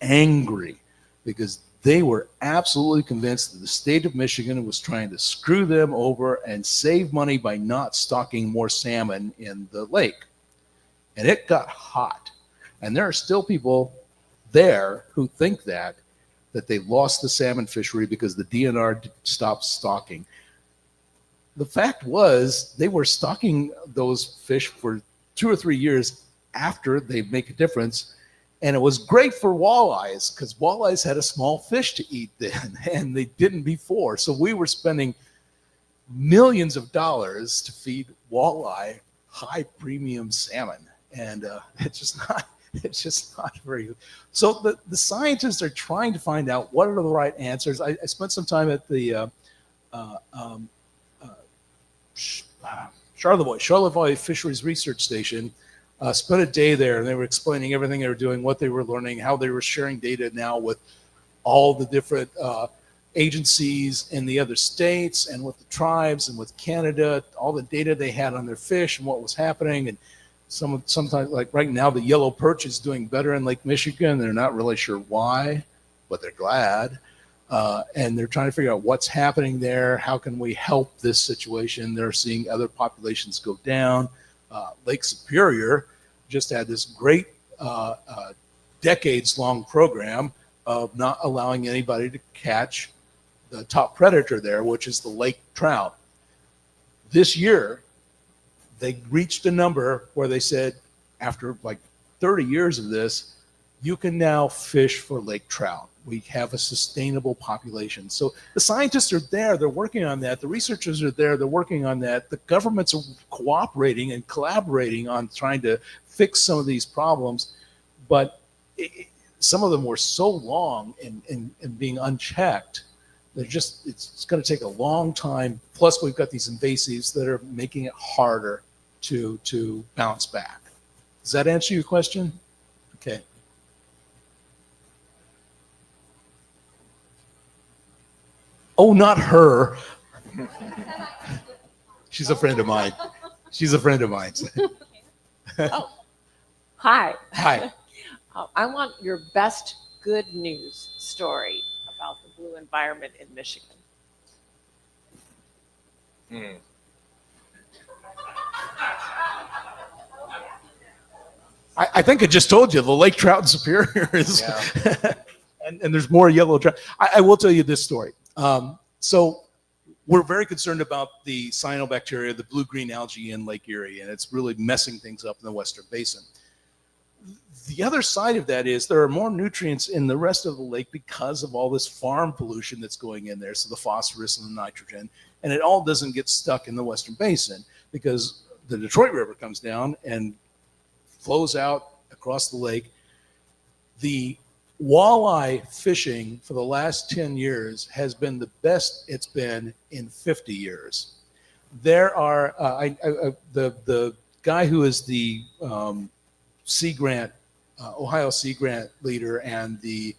Speaker 1: angry because they were absolutely convinced that the state of Michigan was trying to screw them over and save money by not stocking more salmon in the lake. And it got hot. And there are still people there who think that they lost the salmon fishery because the DNR stopped stocking. The fact was they were stocking those fish for 2 or 3 years after they make a difference. And it was great for walleyes because walleyes had a small fish to eat then, and they didn't before. So we were spending millions of dollars to feed walleye high premium salmon. And it's just not very good. So the scientists are trying to find out what are the right answers. I spent some time at the Charlevoix Fisheries Research Station. Spent a day there, and they were explaining everything they were doing, what they were learning, how they were sharing data now with all the different agencies in the other states and with the tribes and with Canada, all the data they had on their fish and what was happening. And sometimes, like right now, the yellow perch is doing better in Lake Michigan. They're not really sure why, but they're glad. And they're trying to figure out what's happening there. How can we help this situation? They're seeing other populations go down. Lake Superior just had this great decades-long program of not allowing anybody to catch the top predator there, which is the lake trout. This year, they reached a number where they said, after like 30 years of this, you can now fish for lake trout. We have a sustainable population. So the scientists are there. They're working on that. The researchers are there. They're working on that. The governments are cooperating and collaborating on trying to fix some of these problems. But some of them were so long and being unchecked. It's going to take a long time. Plus, we've got these invasives that are making it harder to bounce back. Does that answer your question? Okay. Oh, not her. She's a friend of mine. She's a friend of mine.
Speaker 7: Oh, hi.
Speaker 1: Hi.
Speaker 7: I want your best good news story about the blue environment in Michigan.
Speaker 1: I think I just told you the lake trout in Superior is,
Speaker 2: Yeah.
Speaker 1: and there's more yellow trout. I will tell you this story. So we're very concerned about the cyanobacteria, the blue-green algae in Lake Erie, and it's really messing things up in the Western Basin. The other side of that is there are more nutrients in the rest of the lake because of all this farm pollution that's going in there, so the phosphorus and the nitrogen, and it all doesn't get stuck in the Western Basin because the Detroit River comes down and flows out across the lake. The walleye fishing for the last 10 years has been the best it's been in 50 years. There are the guy who is the Sea Grant, Ohio Sea Grant leader, and the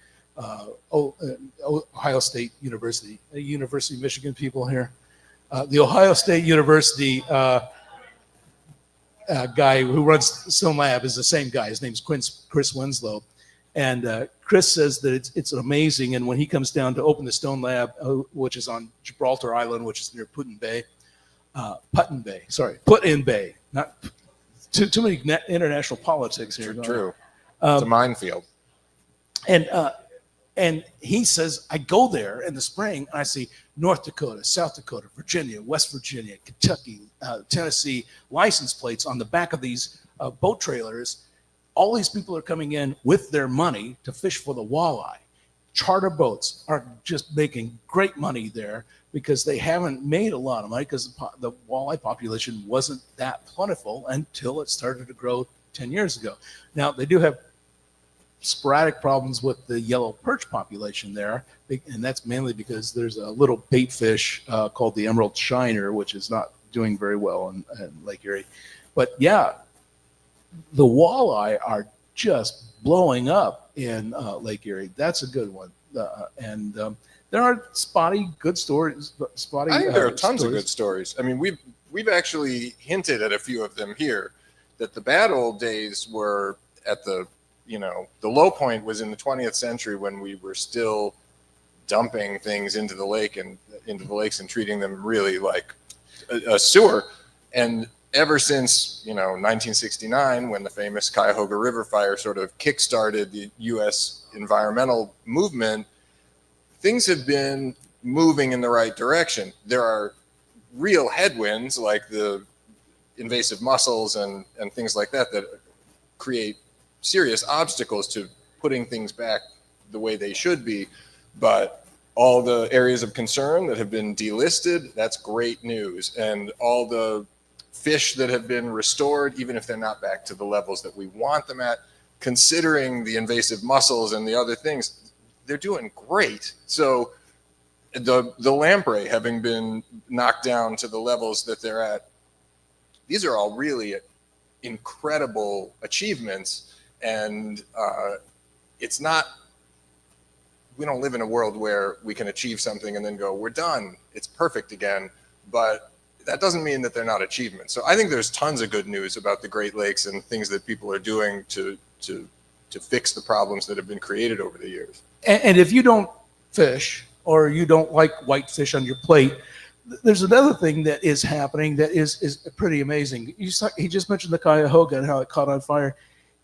Speaker 1: Ohio State University, University of Michigan people here, the Ohio State University guy who runs Stone Lab is the same guy. His name's Chris Winslow. And Chris says that it's amazing. And when he comes down to open the Stone Lab, which is on Gibraltar Island, which is near Put-in Bay, not too many international politics here.
Speaker 2: True. It's a minefield.
Speaker 1: And he says, I go there in the spring and I see North Dakota, South Dakota, Virginia, West Virginia, Kentucky, Tennessee license plates on the back of these boat trailers. All these people are coming in with their money to fish for the walleye. Charter boats are just making great money there because they haven't made a lot of money because the walleye population wasn't that plentiful until it started to grow 10 years ago. Now, they do have sporadic problems with the yellow perch population there, and that's mainly because there's a little bait fish called the emerald shiner, which is not doing very well in Lake Erie. But yeah, the walleye are just blowing up in Lake Erie. That's a good one. And there are spotty good stories. I
Speaker 2: think there are tons of good stories. I mean, we've actually hinted at a few of them here. that the bad old days were at the low point was in the 20th century when we were still dumping things into the lake and into the lakes and treating them really like a sewer. And ever since 1969, when the famous Cuyahoga River fire sort of kickstarted the U.S. environmental movement, things have been moving in the right direction. There are real headwinds like the invasive mussels and things like that that create serious obstacles to putting things back the way they should be. But all the areas of concern that have been delisted, that's great news. And all the fish that have been restored, even if they're not back to the levels that we want them at, considering the invasive mussels and the other things, they're doing great. So the lamprey having been knocked down to the levels that they're at, these are all really incredible achievements. And it's not, we don't live in a world where we can achieve something and then go, we're done, it's perfect again. But that doesn't mean that they're not achievements. So I think there's tons of good news about the Great Lakes and things that people are doing to fix the problems that have been created over the years.
Speaker 1: And if you don't fish or you don't like white fish on your plate, there's another thing that is happening that is pretty amazing. He just mentioned the Cuyahoga and how it caught on fire.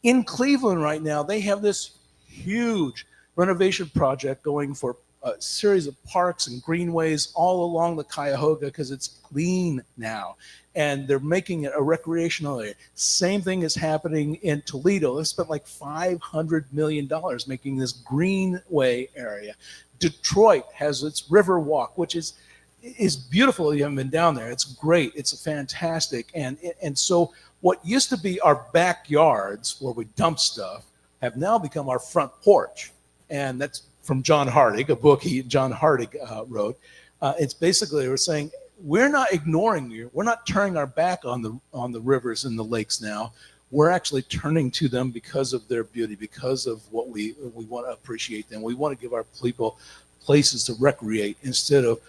Speaker 1: In Cleveland right now, they have this huge renovation project going for a series of parks and greenways all along the Cuyahoga because it's clean now. And they're making it a recreational area. Same thing is happening in Toledo. They spent like $500 million making this greenway area. Detroit has its River Walk, which is beautiful. You haven't been down there. It's great. It's fantastic. And so what used to be our backyards where we dump stuff have now become our front porch. And that's from John Hardig, a book John Hardig wrote. It's basically, we're saying, we're not ignoring you. We're not turning our back on the rivers and the lakes now. We're actually turning to them because of their beauty, because of what we want to appreciate them. We want to give our people places to recreate instead of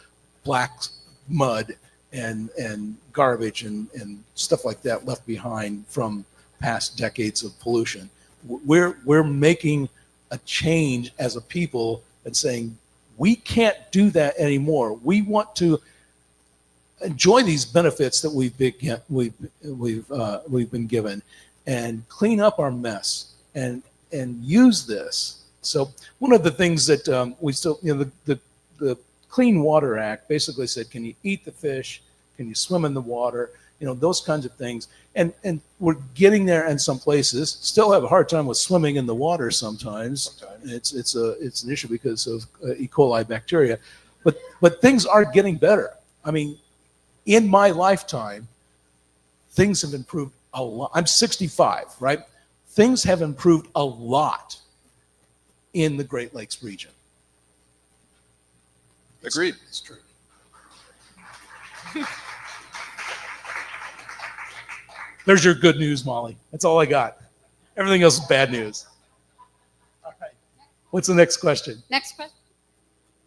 Speaker 1: black mud and garbage and stuff like that left behind from past decades of pollution. We're making a change as a people and saying we can't do that anymore. We want to enjoy these benefits that we've been given and clean up our mess and use this. So one of the things that we still, the Clean Water Act basically said, can you eat the fish? Can you swim in the water? Those kinds of things. And we're getting there in some places. Still have a hard time with swimming in the water sometimes. It's an issue because of E. coli bacteria. But things are getting better. I mean, in my lifetime, things have improved a lot. I'm 65, right? Things have improved a lot in the Great Lakes region.
Speaker 2: Agreed.
Speaker 1: It's true. There's your good news, Molly. That's all I got. Everything else is bad news. All right. What's the next question?
Speaker 8: Next question.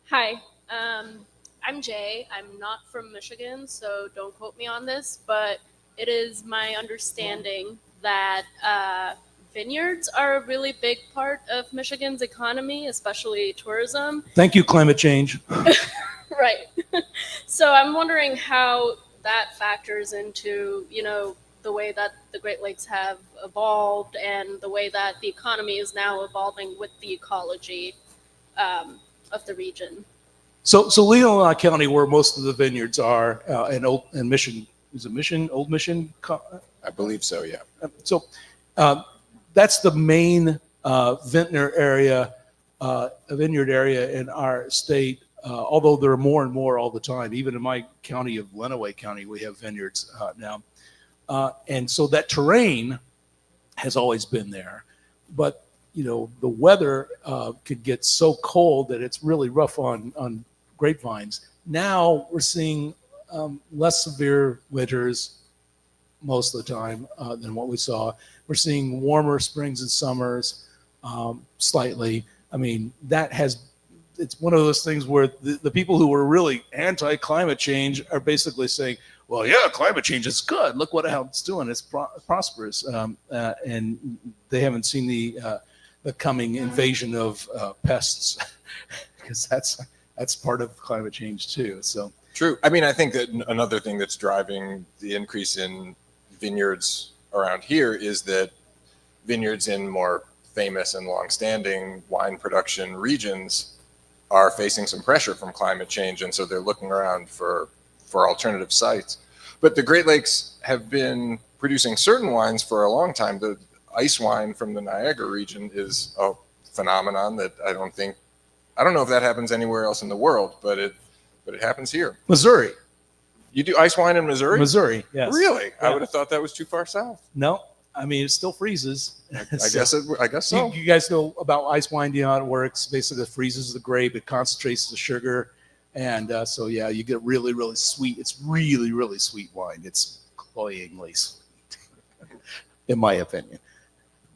Speaker 8: Hi, I'm Jay. I'm not from Michigan, so don't quote me on this, but it is my understanding that vineyards are a really big part of Michigan's economy, especially tourism.
Speaker 1: Thank you, climate change.
Speaker 8: Right. So I'm wondering how that factors into, the way that the Great Lakes have evolved and the way that the economy is now evolving with the ecology of the region.
Speaker 1: So Leelanau County, where most of the vineyards are, and Mission, is it Mission, Old Mission?
Speaker 2: I believe so, yeah.
Speaker 1: So that's the main vineyard area in our state. Although there are more and more all the time. Even in my county of Lenawee County, we have vineyards now. And so that terrain has always been there. But, the weather could get so cold that it's really rough on grapevines. Now we're seeing less severe winters most of the time than what we saw. We're seeing warmer springs and summers slightly. I mean, it's one of those things where the people who were really anti-climate change are basically saying, well, yeah, climate change is good. Look how it's doing. It's prosperous. And they haven't seen the coming invasion of pests because that's part of climate change too. So
Speaker 2: True. I mean, I think that another thing that's driving the increase in vineyards around here is that vineyards in more famous and long-standing wine production regions are facing some pressure from climate change, and so they're looking around for alternative sites. But the Great Lakes have been producing certain wines for a long time. The ice wine from the Niagara region is a phenomenon that I don't know if that happens anywhere else in the world, but it happens here.
Speaker 1: Missouri,
Speaker 2: You do ice wine in Missouri?
Speaker 1: Missouri, yes.
Speaker 2: Really? I
Speaker 1: Yeah.
Speaker 2: would have thought that was too far south.
Speaker 1: No, I mean it still freezes.
Speaker 2: I guess so.
Speaker 1: You guys know about ice wine? Do you know how it works? Basically, it freezes the grape, it concentrates the sugar, and so yeah, you get really, really sweet. It's really, really sweet wine. It's cloyingly sweet, in my opinion.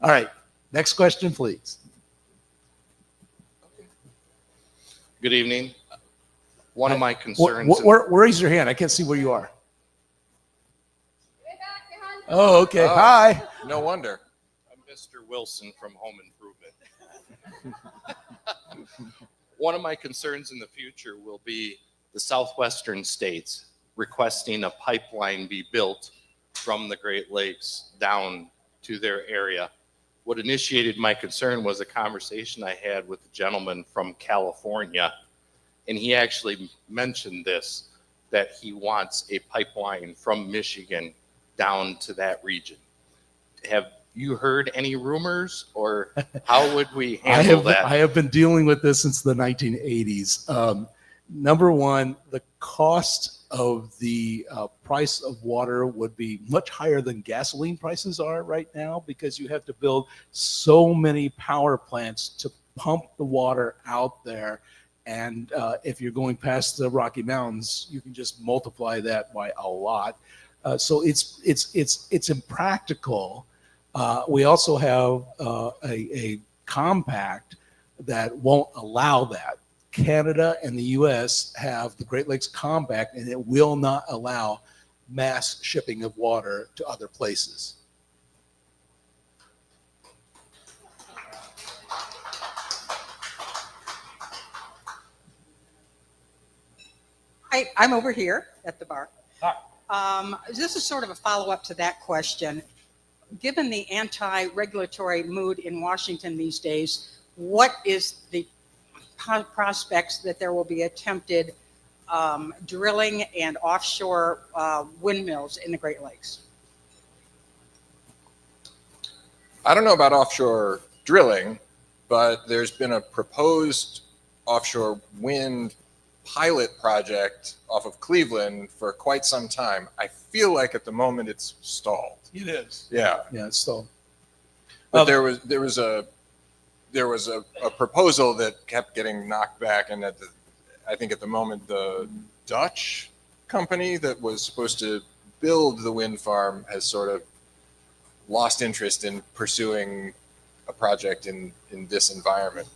Speaker 1: All right, next question, please.
Speaker 9: Good evening. One of my concerns.
Speaker 1: Raise your hand. I can't see where you are. Oh, okay.
Speaker 2: Oh.
Speaker 1: Hi.
Speaker 2: No wonder.
Speaker 9: I'm Mr. Wilson from Home Improvement. One of my concerns in the future will be the southwestern states requesting a pipeline be built from the Great Lakes down to their area. What initiated my concern was a conversation I had with a gentleman from California, and he actually mentioned this, that he wants a pipeline from Michigan down to that region. Have you heard any rumors, or how would we handle that?
Speaker 1: I have been dealing with this since the 1980s. Number one, the cost of the price of water would be much higher than gasoline prices are right now, because you have to build so many power plants to pump the water out there. And if you're going past the Rocky Mountains, you can just multiply that by a lot. So it's impractical. We also have a compact that won't allow that. Canada and the U.S. have the Great Lakes Compact, and it will not allow mass shipping of water to other places.
Speaker 10: I'm over here at the bar. This is sort of a follow-up to that question. Given the anti-regulatory mood in Washington these days, what is the prospects that there will be attempted drilling and offshore windmills in the Great Lakes?
Speaker 2: I don't know about offshore drilling, but there's been a proposed offshore wind pilot project off of Cleveland for quite some time. I feel like at the moment it's stalled.
Speaker 1: It is.
Speaker 2: Yeah.
Speaker 1: Yeah, it's stalled.
Speaker 2: But there was a proposal that kept getting knocked back, and I think at the moment the Dutch company that was supposed to build the wind farm has sort of lost interest in pursuing a project in this environment.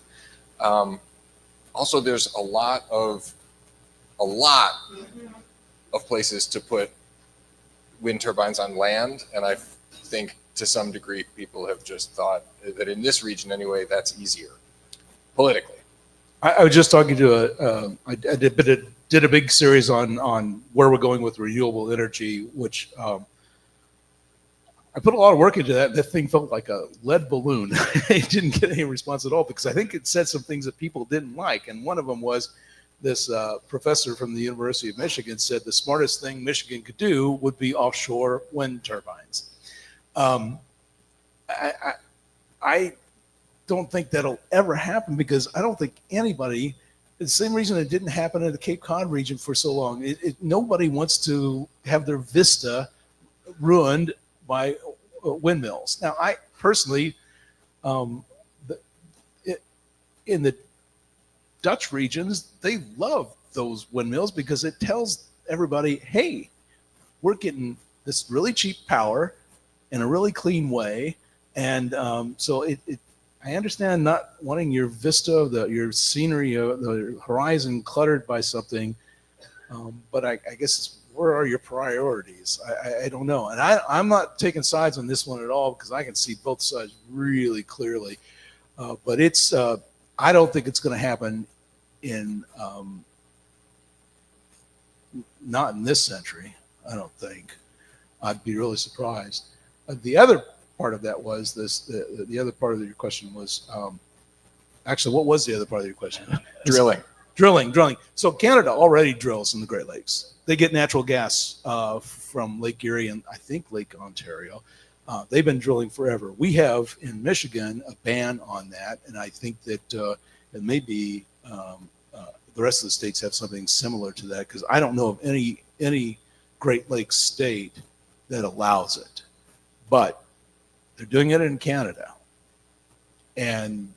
Speaker 2: Also, there's a lot of places to put wind turbines on land, and I think to some degree people have just thought that in this region anyway, that's easier politically.
Speaker 1: I was just talking to I did a big series on where we're going with renewable energy, which I put a lot of work into that. That thing felt like a lead balloon. It didn't get any response at all, because I think it said some things that people didn't like. And one of them was this professor from the University of Michigan said the smartest thing Michigan could do would be offshore wind turbines. I don't think that'll ever happen, because I don't think anybody, the same reason it didn't happen in the Cape Cod region for so long, nobody wants to have their vista ruined by windmills. Now, I personally, in the Dutch regions, they love those windmills because it tells everybody, hey, we're getting this really cheap power in a really clean way. And so I understand not wanting your vista, your scenery, the horizon cluttered by something, but I guess it's where are your priorities? I don't know. And I'm not taking sides on this one at all because I can see both sides really clearly. But I don't think it's going to happen in, not in this century, I don't think. I'd be really surprised. The other part of that was the other part of your question was, actually, what was the other part of your question?
Speaker 2: Drilling.
Speaker 1: Drilling. So Canada already drills in the Great Lakes. They get natural gas from Lake Erie and I think Lake Ontario. They've been drilling forever. We have in Michigan a ban on that, and I think that it may be the rest of the states have something similar to that because I don't know of any Great Lakes state that allows it. But they're doing it in Canada, and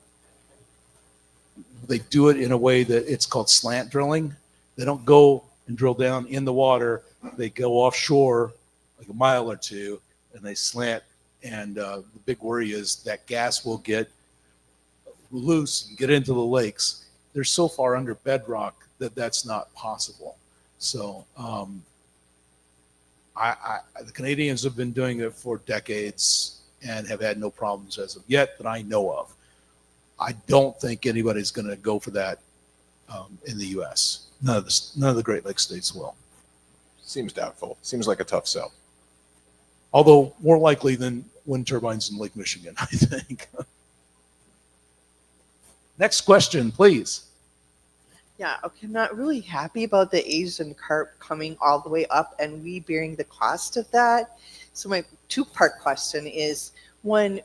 Speaker 1: they do it in a way that it's called slant drilling. They don't go and drill down in the water. They go offshore like a mile or two and they slant. And the big worry is that gas will get loose and get into the lakes. They're so far under bedrock that that's not possible. So the Canadians have been doing it for decades and have had no problems as of yet that I know of. I don't think anybody's going to go for that in the U.S. None of the Great Lakes states will.
Speaker 2: Seems doubtful. Seems like a tough sell.
Speaker 1: Although more likely than wind turbines in Lake Michigan, I think. Next question, please.
Speaker 11: Yeah, okay, I'm not really happy about the Asian carp coming all the way up and we bearing the cost of that. So my two-part question is, one,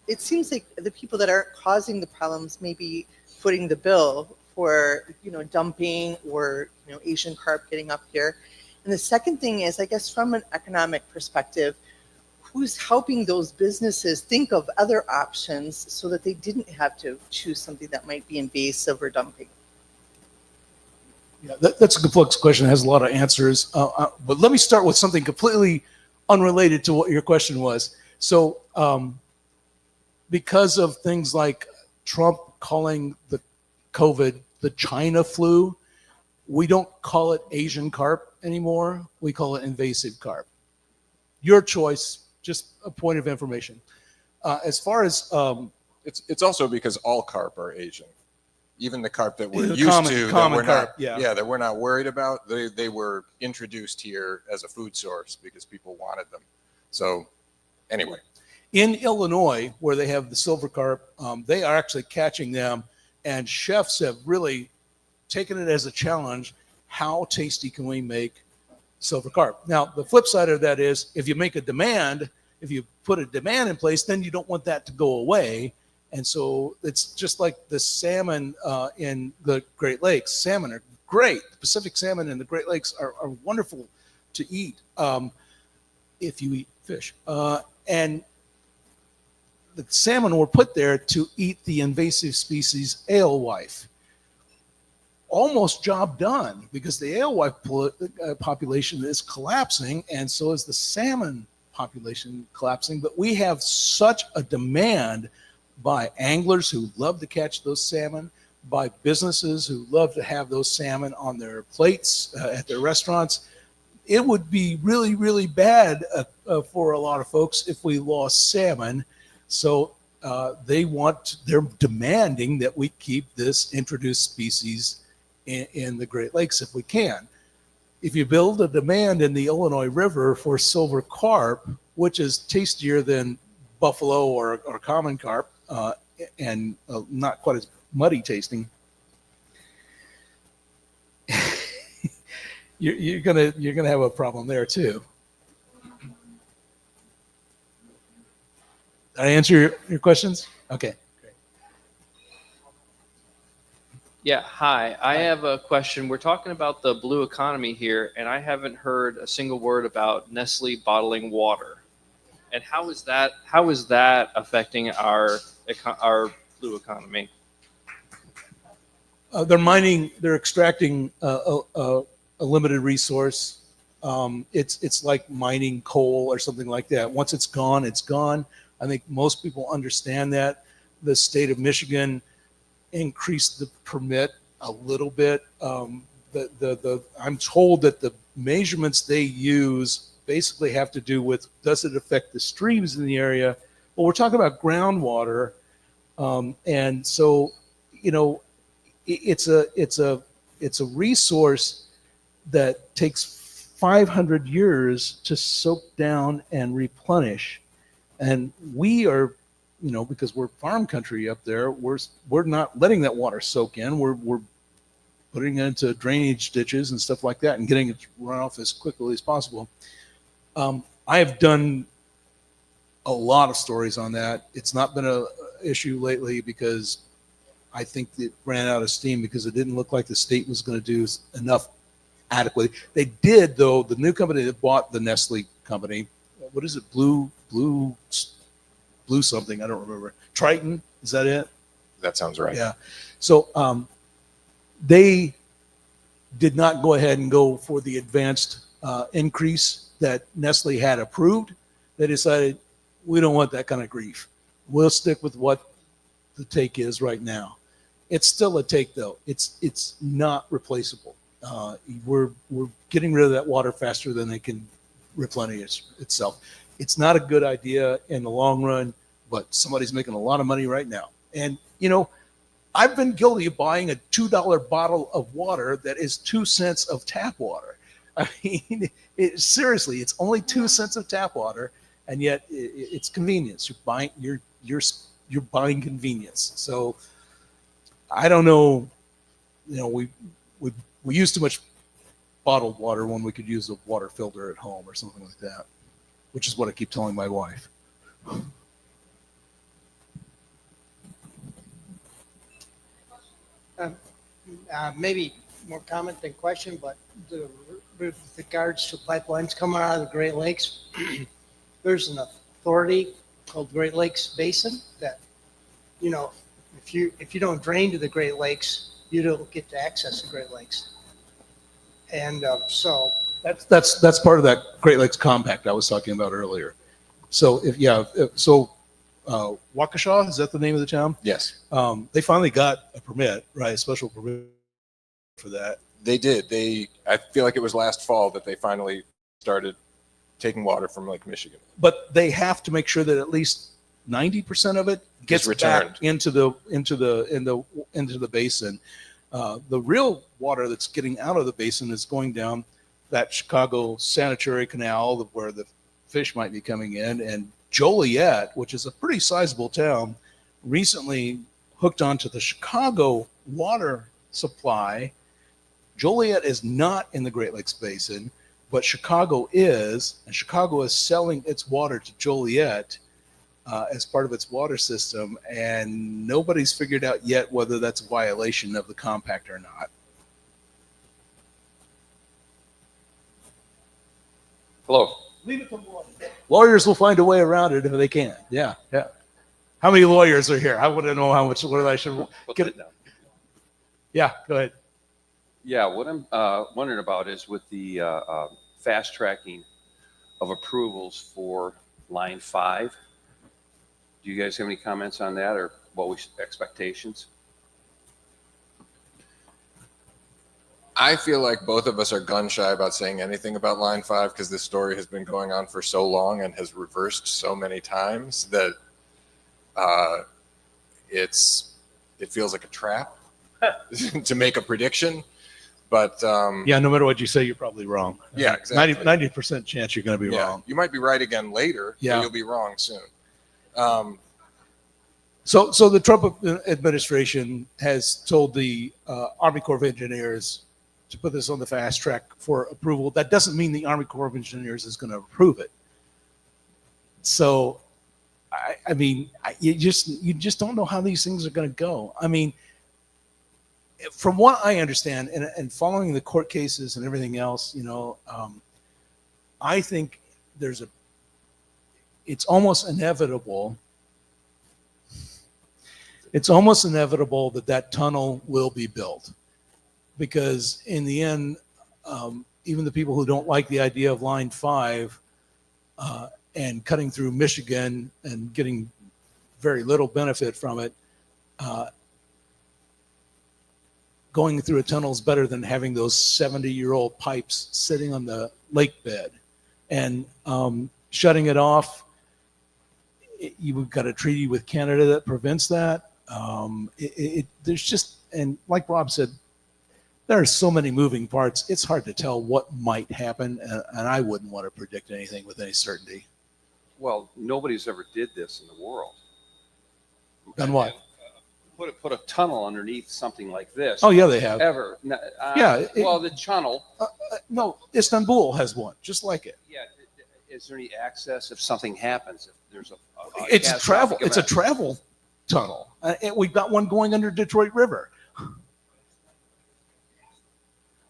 Speaker 11: it seems like the people that aren't causing the problems may be footing the bill for, dumping or, Asian carp getting up here. And the second thing is, I guess from an economic perspective, who's helping those businesses think of other options so that they didn't have to choose something that might be invasive or dumping?
Speaker 1: Yeah, that's a complex question. It has a lot of answers. But let me start with something completely unrelated to what your question was. So because of things like Trump calling the COVID the China flu, we don't call it Asian carp anymore. We call it invasive carp. Your choice, just a point of information. As far as
Speaker 2: it's also because all carp are Asian. Even the carp that we're
Speaker 1: The
Speaker 2: used
Speaker 1: common-
Speaker 2: to,
Speaker 1: common
Speaker 2: that we're
Speaker 1: carp,
Speaker 2: not,
Speaker 1: yeah.
Speaker 2: that we're not worried about, they were introduced here as a food source because people wanted them. So anyway.
Speaker 1: in Illinois, where they have the silver carp, they are actually catching them, and chefs have really taken it as a challenge. How tasty can we make silver carp? Now, the flip side of that is if you make a demand, if you put a demand in place, then you don't want that to go away. And so it's just like the salmon in the Great Lakes. Salmon are great. The Pacific salmon in the Great Lakes are wonderful to eat if you eat fish. And the salmon were put there to eat the invasive species alewife. Almost job done because the alewife population is collapsing, and so is the salmon population collapsing. But we have such a demand by anglers who love to catch those salmon, by businesses who love to have those salmon on their plates at their restaurants. It would be really, really bad for a lot of folks if we lost salmon. So they're demanding that we keep this introduced species in the Great Lakes if we can. If you build a demand in the Illinois River for silver carp, which is tastier than buffalo or common carp, and not quite as muddy tasting, you're gonna have a problem there too. Did I answer your questions? Okay. Great.
Speaker 12: Yeah, hi. I have a question. We're talking about the blue economy here, and I haven't heard a single word about Nestle bottling water. And how is that affecting our blue economy?
Speaker 1: They're extracting a limited resource. It's like mining coal or something like that. Once it's gone, it's gone. I think most people understand that. The state of Michigan increased the permit a little bit, I'm told that the measurements they use basically have to do with, does it affect the streams in the area? Well, we're talking about groundwater, and so it's a resource that takes 500 years to soak down and replenish, and we are, because we're farm country up there, we're not letting that water soak in. We're putting it into drainage ditches and stuff like that and getting it to run off as quickly as possible. I have done a lot of stories on that. It's not been a issue lately because I think it ran out of steam because it didn't look like the state was going to do enough adequately. They did, though. The new company that bought the Nestle company, what is it? Blue something. I don't remember. Triton. Is that it?
Speaker 2: That sounds right.
Speaker 1: Yeah. So they did not go ahead and go for the advanced increase that Nestle had approved. They decided, we don't want that kind of grief. We'll stick with what the take is right now. It's still a take, though. It's not replaceable. We're getting rid of that water faster than it can replenish itself. It's not a good idea in the long run, but somebody's making a lot of money right now. And I've been guilty of buying a $2 bottle of water that is 2 cents of tap water. I mean, seriously, it's only 2 cents of tap water, and yet it's convenience. You're buying convenience. So I don't know. We use too much bottled water when we could use a water filter at home or something like that, which is what I keep telling my wife.
Speaker 13: Maybe more comment than question, but with regards to pipelines coming out of the Great Lakes, there's an authority called Great Lakes Basin that, if you don't drain to the Great Lakes, you don't get to access the Great Lakes. And so
Speaker 1: that's part of that Great Lakes Compact I was talking about earlier. So Waukesha, is that the name of the town?
Speaker 2: Yes.
Speaker 1: They finally got a permit, right? A special permit for that.
Speaker 2: They did. I feel like it was last fall that they finally started taking water from Lake Michigan.
Speaker 1: But they have to make sure that at least 90% of it gets
Speaker 2: returned
Speaker 1: back into the basin. The real water that's getting out of the basin is going down that Chicago sanitary canal where the fish might be coming in, and Joliet, which is a pretty sizable town, recently hooked onto the Chicago water supply. Joliet is not in the Great Lakes Basin, but Chicago is, and Chicago is selling its water to Joliet as part of its water system, and nobody's figured out yet whether that's a violation of the compact or not.
Speaker 14: Hello.
Speaker 1: Leave it to lawyers. Lawyers will find a way around it if they can. Yeah. How many lawyers are here? I want to know what I should get it down. Yeah, go ahead.
Speaker 14: Yeah, what I'm wondering about is with the fast tracking of approvals for line 5. Do you guys have any comments on that, or expectations?
Speaker 2: I feel like both of us are gun shy about saying anything about line 5 because this story has been going on for so long and has reversed so many times that it feels like a trap to make a prediction. But
Speaker 1: yeah, no matter what you say, you're probably wrong.
Speaker 2: Yeah, exactly.
Speaker 1: 90% chance you're going to be wrong.
Speaker 2: You might be right again later.
Speaker 1: Yeah,
Speaker 2: but you'll be wrong soon.
Speaker 1: So the Trump administration has told the Army Corps of Engineers to put this on the fast track for approval. That doesn't mean the Army Corps of Engineers is going to approve it. So, I mean, you just don't know how these things are going to go. I mean, from what I understand, and following the court cases and everything else, I think it's almost inevitable. It's almost inevitable that tunnel will be built, because in the end, even the people who don't like the idea of line 5 and cutting through Michigan and getting very little benefit from it, going through a tunnel is better than having those 70-year-old pipes sitting on the lake bed. And shutting it off, you've got a treaty with Canada that prevents that. There's just, and like Rob said, there are so many moving parts. It's hard to tell what might happen, and I wouldn't want to predict anything with any certainty.
Speaker 14: Well, nobody's ever did this in the world.
Speaker 1: Done what?
Speaker 14: Put a tunnel underneath something like this.
Speaker 1: Oh, yeah, they have.
Speaker 14: Ever.
Speaker 1: Yeah,
Speaker 14: Well, the tunnel.
Speaker 1: No, Istanbul has one, just like it.
Speaker 14: Yeah. Is there any access if something happens? If there's a
Speaker 1: It's
Speaker 14: catastrophic
Speaker 1: travel. It's a
Speaker 14: event?
Speaker 1: travel tunnel. We've got one going under Detroit River.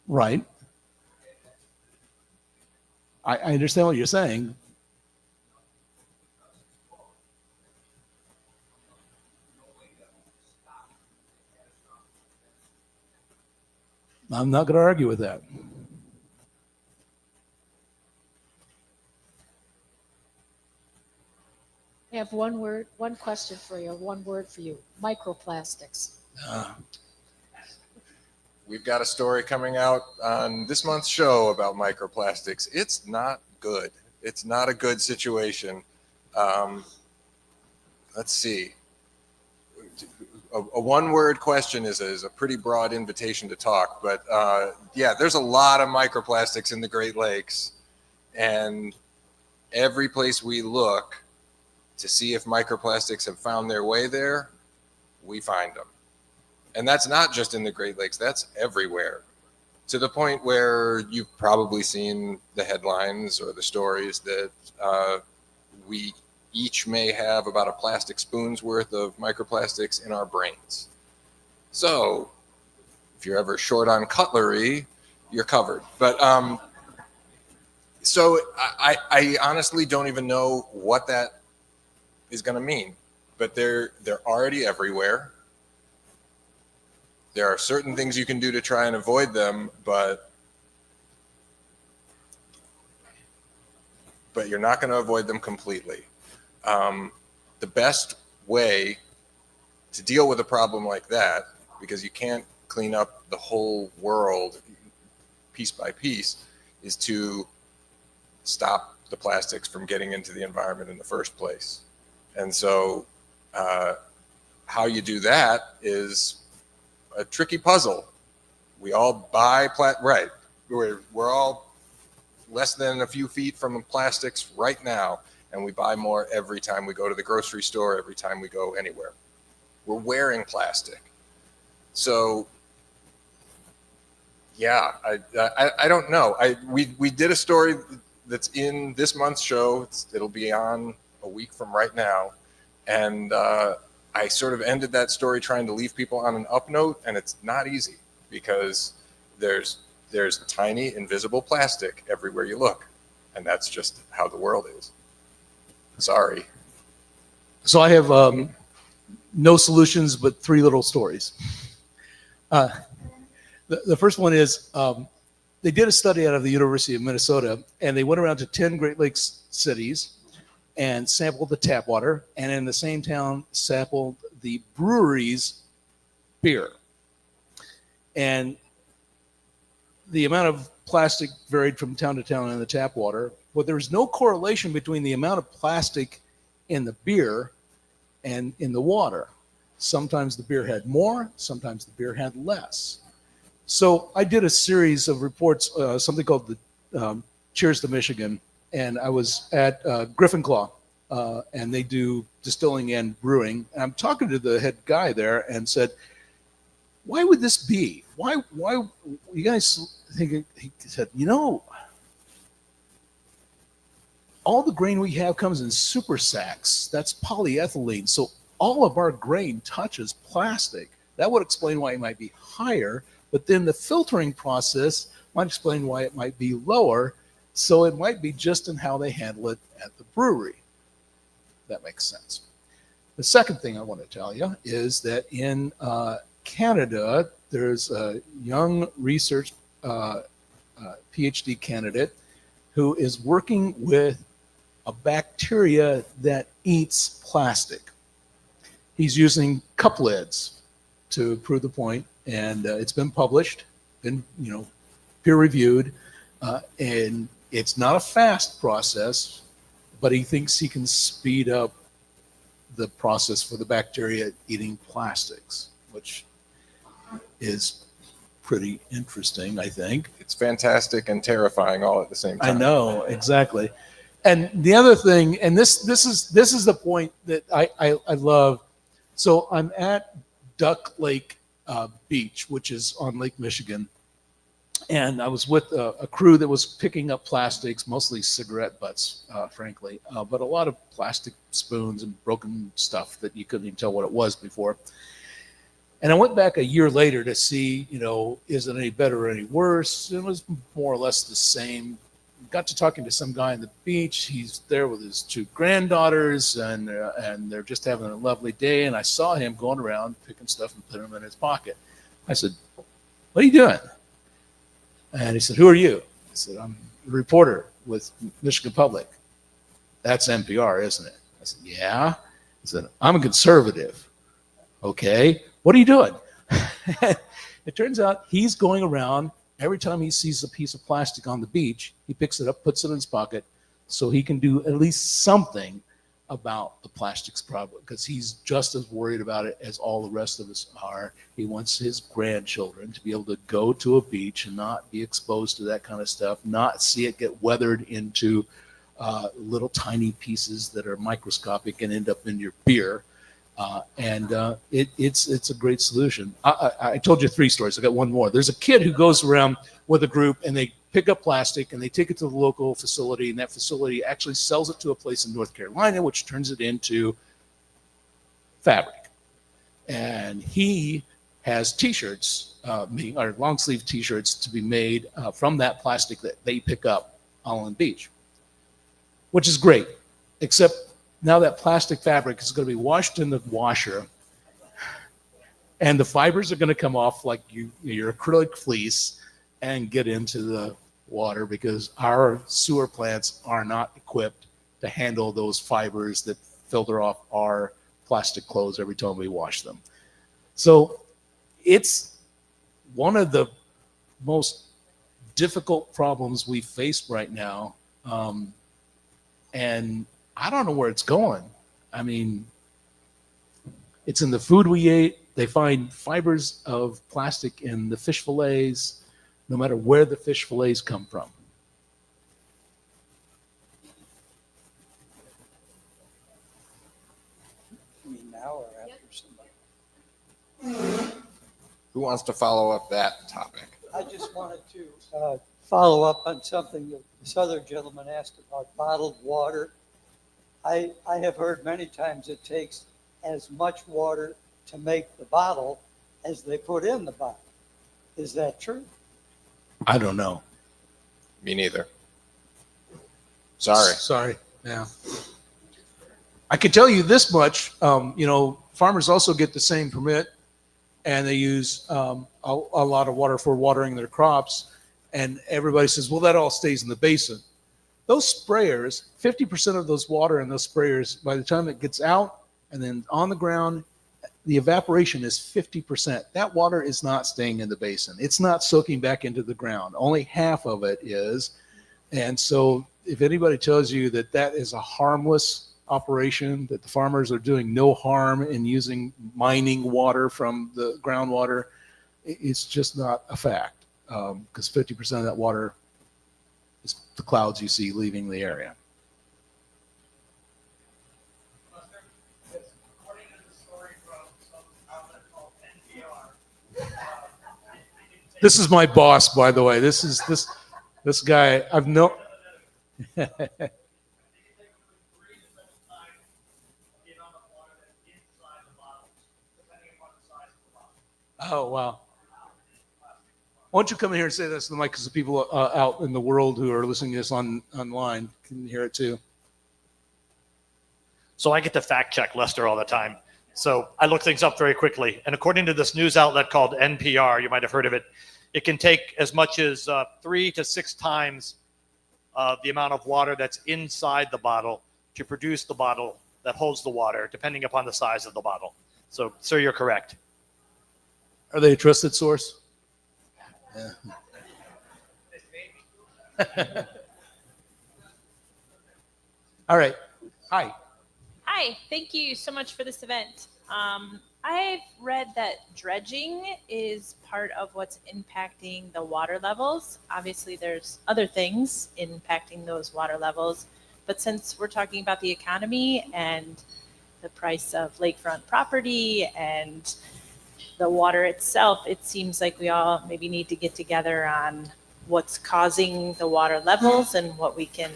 Speaker 1: Right. I understand what you're saying. I'm not going to argue with that.
Speaker 7: I have one question for you, one word for you, microplastics.
Speaker 2: We've got a story coming out on this month's show about microplastics. It's not good. It's not a good situation. Let's see. A one-word question is a pretty broad invitation to talk, but yeah, there's a lot of microplastics in the Great Lakes, and every place we look to see if microplastics have found their way there, we find them. And that's not just in the Great Lakes, that's everywhere. To the point where you've probably seen the headlines or the stories that we each may have about a plastic spoon's worth of microplastics in our brains. So if you're ever short on cutlery, you're covered. But so I honestly don't even know what that is going to mean, but they're already everywhere. There are certain things you can do to try and avoid them, but you're not going to avoid them completely. The best way to deal with a problem like that, because you can't clean up the whole world piece by piece, is to stop the plastics from getting into the environment in the first place. And so how you do that is a tricky puzzle. We all buy right. We're all less than a few feet from plastics right now, and we buy more every time we go to the grocery store, every time we go anywhere. We're wearing plastic. So yeah, I don't know. We did a story that's in this month's show. It'll be on a week from right now, and I sort of ended that story trying to leave people on an up note, and it's not easy because there's tiny invisible plastic everywhere you look, and that's just how the world is. Sorry.
Speaker 1: So I have no solutions, but three little stories. The first one is they did a study out of the University of Minnesota, and they went around to 10 Great Lakes cities and sampled the tap water, and in the same town sampled the brewery's beer. And the amount of plastic varied from town to town in the tap water, but there was no correlation between the amount of plastic in the beer and in the water. Sometimes the beer had more, sometimes the beer had less. So I did a series of reports, something called the Cheers to Michigan, and I was at Griffin Claw, and they do distilling and brewing. And I'm talking to the head guy there and said, why would this be? Why you guys think? He said, all the grain we have comes in super sacks. That's polyethylene. So all of our grain touches plastic. That would explain why it might be higher, but then the filtering process might explain why it might be lower. So it might be just in how they handle it at the brewery. That makes sense. The second thing I want to tell you is that in Canada, there's a young research PhD candidate who is working with a bacteria that eats plastic. He's using cup lids to prove the point. and it's been published, been peer reviewed, and it's not a fast process, but he thinks he can speed up the process for the bacteria eating plastics, which is pretty interesting, I think.
Speaker 2: It's fantastic and terrifying all at the same time.
Speaker 1: I know, exactly. And the other thing, and this is the point that I love. So I'm at Duck Lake Beach, which is on Lake Michigan, and I was with a crew that was picking up plastics, mostly cigarette butts, frankly, but a lot of plastic spoons and broken stuff that you couldn't even tell what it was before. And I went back a year later to see, is it any better or any worse? It was more or less the same. Got to talking to some guy on the beach. He's there with his 2 granddaughters, and they're just having a lovely day. And I saw him going around picking stuff and putting them in his pocket. I said, "What are you doing?" And he said, "Who are you?" I said, "I'm a reporter with Michigan Public." "That's NPR, isn't it?" I said, "Yeah." He said, "I'm a conservative." "Okay, what are you doing?" It turns out he's going around. Every time he sees a piece of plastic on the beach, he picks it up, puts it in his pocket, so he can do at least something about the plastics problem, because he's just as worried about it as all the rest of us are. He wants his grandchildren to be able to go to a beach and not be exposed to that kind of stuff, not see it get weathered into little tiny pieces that are microscopic and end up in your beer. It's a great solution. I told you 3 stories. I got one more. There's a kid who goes around with a group, and they pick up plastic and they take it to the local facility, and that facility actually sells it to a place in North Carolina, which turns it into fabric. And he has T-shirts, or long sleeve T-shirts, to be made from that plastic that they pick up on the beach, which is great, except now that plastic fabric is going to be washed in the washer, and the fibers are going to come off like your acrylic fleece and get into the water, because our sewer plants are not equipped to handle those fibers that filter off our plastic clothes every time we wash them. So it's one of the most difficult problems we face right now. And I don't know where it's going. I mean, it's in the food we ate. They find fibers of plastic in the fish fillets, no matter where the fish fillets come from.
Speaker 13: I mean, now or after somebody?
Speaker 2: Who wants to follow up that topic?
Speaker 15: I just wanted to follow up on something that this other gentleman asked about bottled water. I have heard many times it takes as much water to make the bottle as they put in the bottle. Is that true?
Speaker 1: I don't know.
Speaker 2: Me neither. Sorry.
Speaker 1: Yeah. I can tell you this much. Farmers also get the same permit, and they use a lot of water for watering their crops. And everybody says, well, that all stays in the basin. Those sprayers, 50% of those water in those sprayers, by the time it gets out and then on the ground, the evaporation is 50%. That water is not staying in the basin. It's not soaking back into the ground. Only half of it is. And so if anybody tells you that that is a harmless operation, that the farmers are doing no harm in using mining water from the groundwater, it's just not a fact, because 50% of that water is the clouds you see leaving the area. This is my boss, by the way. This guy. I've no. Oh wow. Why don't you come in here and say this to the mic, because the people out in the world who are listening to this online can hear it too.
Speaker 16: So I get to fact check Lester all the time. So I look things up very quickly. And according to this news outlet called NPR, you might have heard of it, it can take as much as 3 to 6 times the amount of water that's inside the bottle to produce the bottle that holds the water, depending upon the size of the bottle. So, sir, you're correct.
Speaker 1: Are they a trusted source? Yeah. All right. Hi.
Speaker 17: Hi, thank you so much for this event. I've read that dredging is part of what's impacting the water levels. Obviously, there's other things impacting those water levels, but since we're talking about the economy and the price of lakefront property and the water itself, it seems like we all maybe need to get together on what's causing the water levels and what we can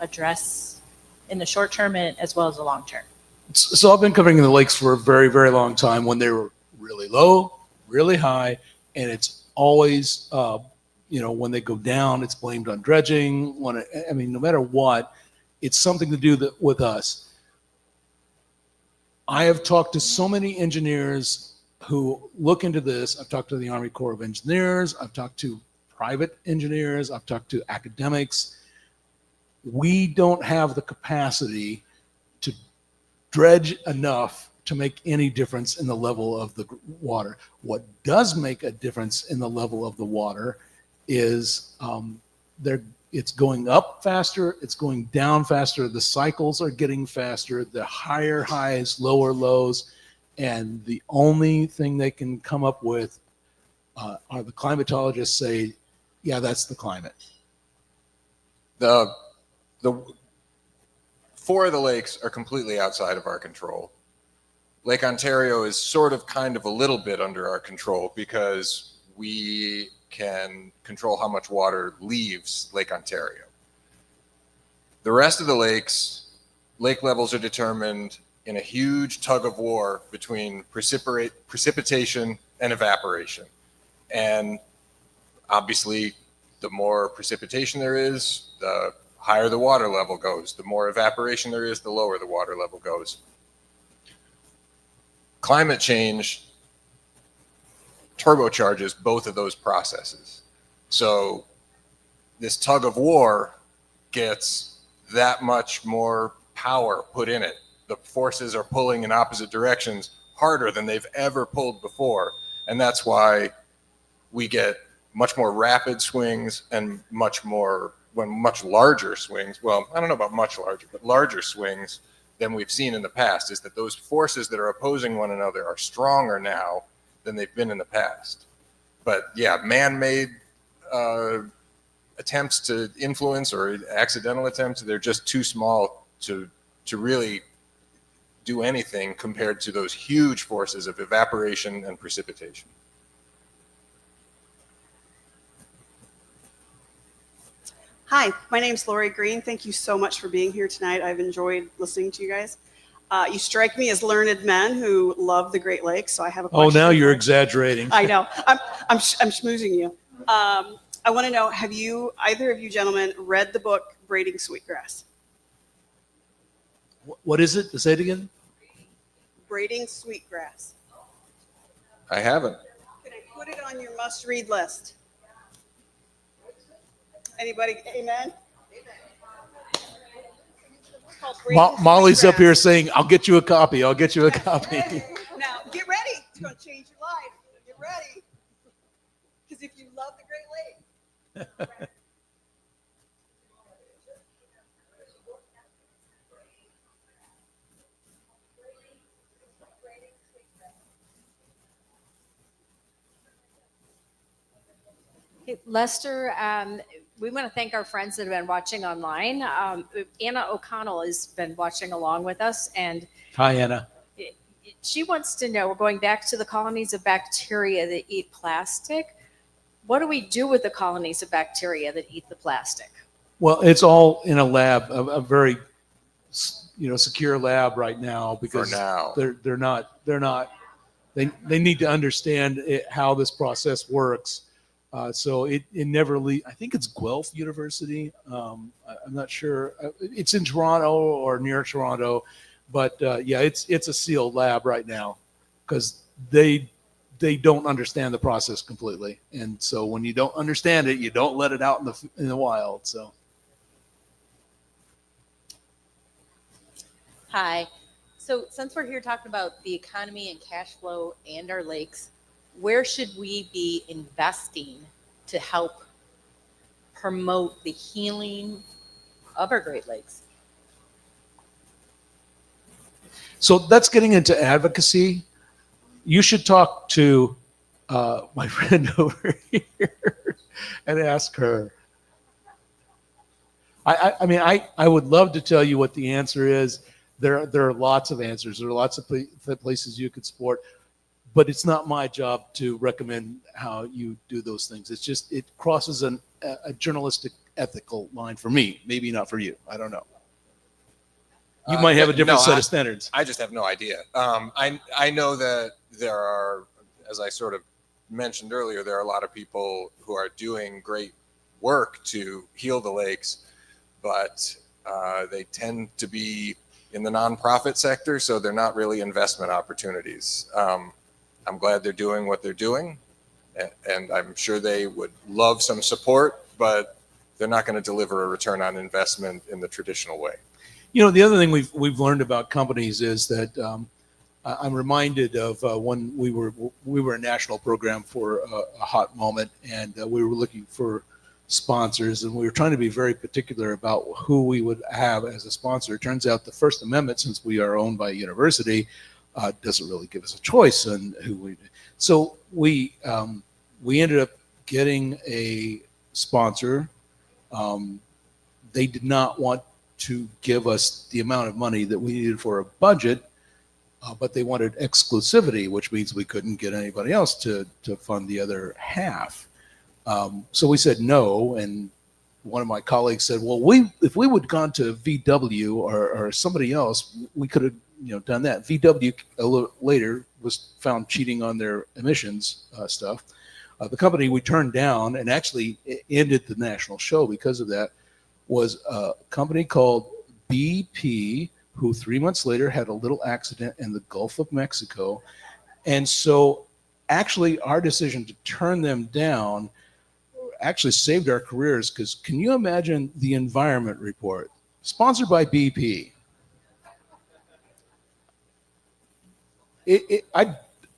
Speaker 17: address in the short term and as well as the long term.
Speaker 1: So I've been covering the lakes for a very, very long time when they were really low, really high, and it's always, when they go down, it's blamed on dredging. No matter what, it's something to do with us. I have talked to so many engineers who look into this. I've talked to the Army Corps of Engineers. I've talked to private engineers. I've talked to academics. We don't have the capacity to dredge enough to make any difference in the level of the water. What does make a difference in the level of the water is it's going up faster, it's going down faster, the cycles are getting faster, the higher highs, lower lows, and the only thing they can come up with are the climatologists say, yeah, that's the climate.
Speaker 2: The 4 of the lakes are completely outside of our control. Lake Ontario is sort of kind of a little bit under our control because we can control how much water leaves Lake Ontario. The rest of the lakes, lake levels are determined in a huge tug of war between precipitation and evaporation. And obviously, the more precipitation there is, the higher the water level goes. The more evaporation there is, the lower the water level goes. Climate change turbocharges both of those processes. So this tug of war gets that much more power put in it. The forces are pulling in opposite directions harder than they've ever pulled before. And that's why we get much more rapid swings and much larger swings. Well, I don't know about much larger, but larger swings than we've seen in the past, is that those forces that are opposing one another are stronger now than they've been in the past. But yeah, man-made attempts to influence or accidental attempts, they're just too small to really do anything compared to those huge forces of evaporation and precipitation.
Speaker 18: Hi, my name's Lori Green. Thank you so much for being here tonight. I've enjoyed listening to you guys. You strike me as learned men who love the Great Lakes, so I have a question.
Speaker 1: Oh, now you're exaggerating.
Speaker 18: I know. I'm schmoozing you. I want to know, have either of you gentlemen read the book Braiding Sweetgrass?
Speaker 1: What is it? Say it again.
Speaker 18: Braiding Sweetgrass.
Speaker 2: I haven't.
Speaker 18: Can I put it on your must-read list? Anybody? Amen?
Speaker 1: Molly's up here saying, I'll get you a copy. I'll get you a copy.
Speaker 18: Now, get ready. It's going to change your life. Get ready. Because if you love the Great Lakes.
Speaker 19: Hey, Lester, we want to thank our friends that have been watching online. Anna O'Connell has been watching along with us, and
Speaker 1: Hi, Anna.
Speaker 19: she wants to know, we're going back to the colonies of bacteria that eat plastic. What do we do with the colonies of bacteria that eat the plastic?
Speaker 1: Well, it's all in a lab, a very secure lab right now, because
Speaker 2: For now.
Speaker 1: they need to understand how this process works. So it never I think it's Guelph University. I'm not sure. It's in Toronto or near Toronto, but yeah, it's a sealed lab right now because they don't understand the process completely. And so when you don't understand it, you don't let it out in the wild. So.
Speaker 20: Hi. So since we're here talking about the economy and cash flow and our lakes, where should we be investing to help promote the healing of our Great Lakes?
Speaker 1: So that's getting into advocacy. You should talk to my friend over here and ask her. I mean, I would love to tell you what the answer is. There are lots of answers. There are lots of places you could support, but it's not my job to recommend how you do those things. It's just, it crosses a journalistic ethical line for me, maybe not for you. I don't know. You might have a different set of standards.
Speaker 2: I just have no idea. I know that there are, as I sort of mentioned earlier, there are a lot of people who are doing great work to heal the lakes, but they tend to be in the nonprofit sector, so they're not really investment opportunities. I'm glad they're doing what they're doing, and I'm sure they would love some support, but they're not going to deliver a return on investment in the traditional way.
Speaker 1: You know, the other thing we've learned about companies is that I'm reminded of when we were a national program for a hot moment, and we were looking for sponsors, and we were trying to be very particular about who we would have as a sponsor. It turns out the First Amendment, since we are owned by a university, doesn't really give us a choice on who we. So we ended up getting a sponsor. They did not want to give us the amount of money that we needed for a budget, but they wanted exclusivity, which means we couldn't get anybody else to fund the other half. So we said no, and one of my colleagues said, "Well, if we would gone to VW or somebody else, we could have done that." VW a little later was found cheating on their emissions stuff. The company we turned down and actually ended the national show because of that was a company called BP, who 3 months later had a little accident in the Gulf of Mexico. And so actually our decision to turn them down actually saved our careers, because can you imagine the environment report sponsored by BP?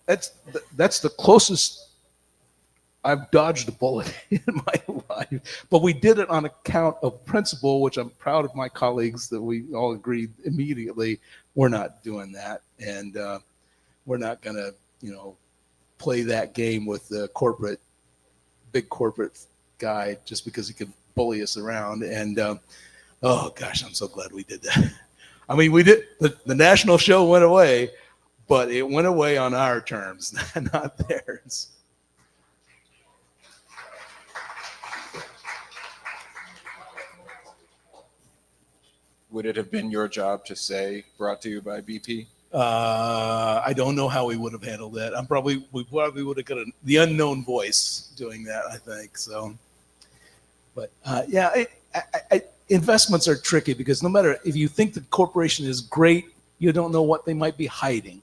Speaker 1: That's the closest I've dodged a bullet in my life, but we did it on account of principle, which I'm proud of my colleagues that we all agreed immediately we're not doing that, and we're not going to, play that game with the big corporate guy just because he can bully us around. And oh gosh, I'm so glad we did that. I mean, we did the national show went away, but it went away on our terms, not theirs.
Speaker 2: Would it have been your job to say brought to you by BP?
Speaker 1: I don't know how we would have handled that. We probably would have got the unknown voice doing that, I think. So, but yeah, investments are tricky because no matter if you think the corporation is great, you don't know what they might be hiding.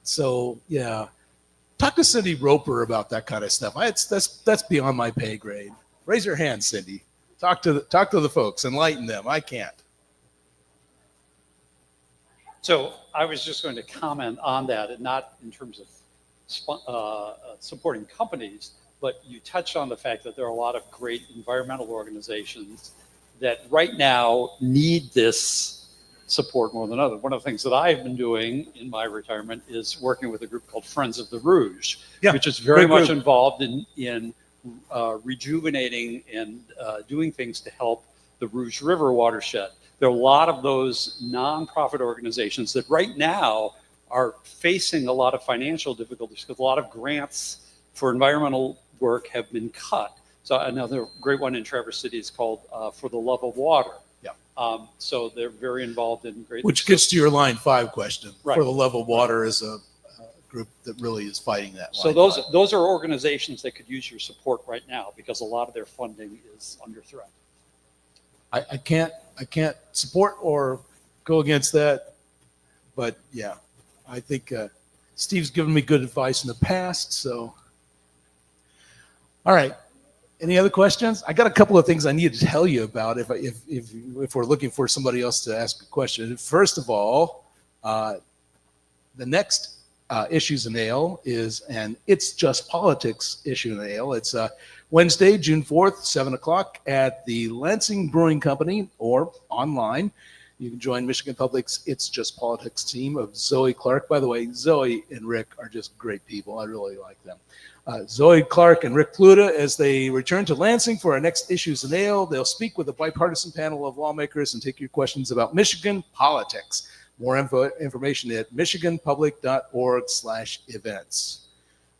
Speaker 1: So yeah, talk to Cindy Roper about that kind of stuff. That's beyond my pay grade. Raise your hand, Cindy. Talk to the folks, enlighten them. I can't.
Speaker 21: So I was just going to comment on that, and not in terms of supporting companies, but you touched on the fact that there are a lot of great environmental organizations that right now need this support more than others. One of the things that I've been doing in my retirement is working with a group called Friends of the Rouge, which is very much involved in rejuvenating and doing things to help the Rouge River watershed. There are a lot of those nonprofit organizations that right now are facing a lot of financial difficulties because a lot of grants for environmental work have been cut. So another great one in Traverse City is called For the Love of Water.
Speaker 1: Yeah.
Speaker 21: So they're very involved in great.
Speaker 1: Which gets to your line 5 question.
Speaker 21: Right.
Speaker 1: For the Love of Water is a group that really is fighting that.
Speaker 21: So those are organizations that could use your support right now because a lot of their funding is under threat.
Speaker 1: I can't support or go against that, but yeah, I think Steve's given me good advice in the past. So, all right. Any other questions? I got a couple of things I need to tell you about if we're looking for somebody else to ask a question. First of all, the next Issues and Ale is an It's Just Politics issue and ale. It's Wednesday, June 4th, 7 o'clock at the Lansing Brewing Company or online. You can join Michigan Public's It's Just Politics team of Zoe Clark. By the way, Zoe and Rick are just great people. I really like them. Zoe Clark and Rick Pluta, as they return to Lansing for our next Issues and Ale, they'll speak with a bipartisan panel of lawmakers and take your questions about Michigan politics. More information at michiganpublic.org/events.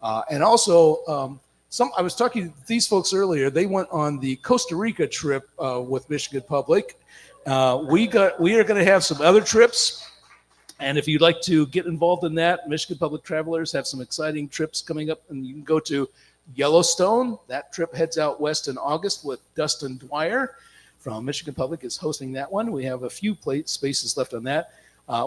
Speaker 1: And also, I was talking to these folks earlier. They went on the Costa Rica trip with Michigan Public. We are going to have some other trips. And if you'd like to get involved in that, Michigan Public Travelers have some exciting trips coming up. And you can go to Yellowstone. That trip heads out west in August with Dustin Dwyer from Michigan Public is hosting that one. We have a few spaces left on that.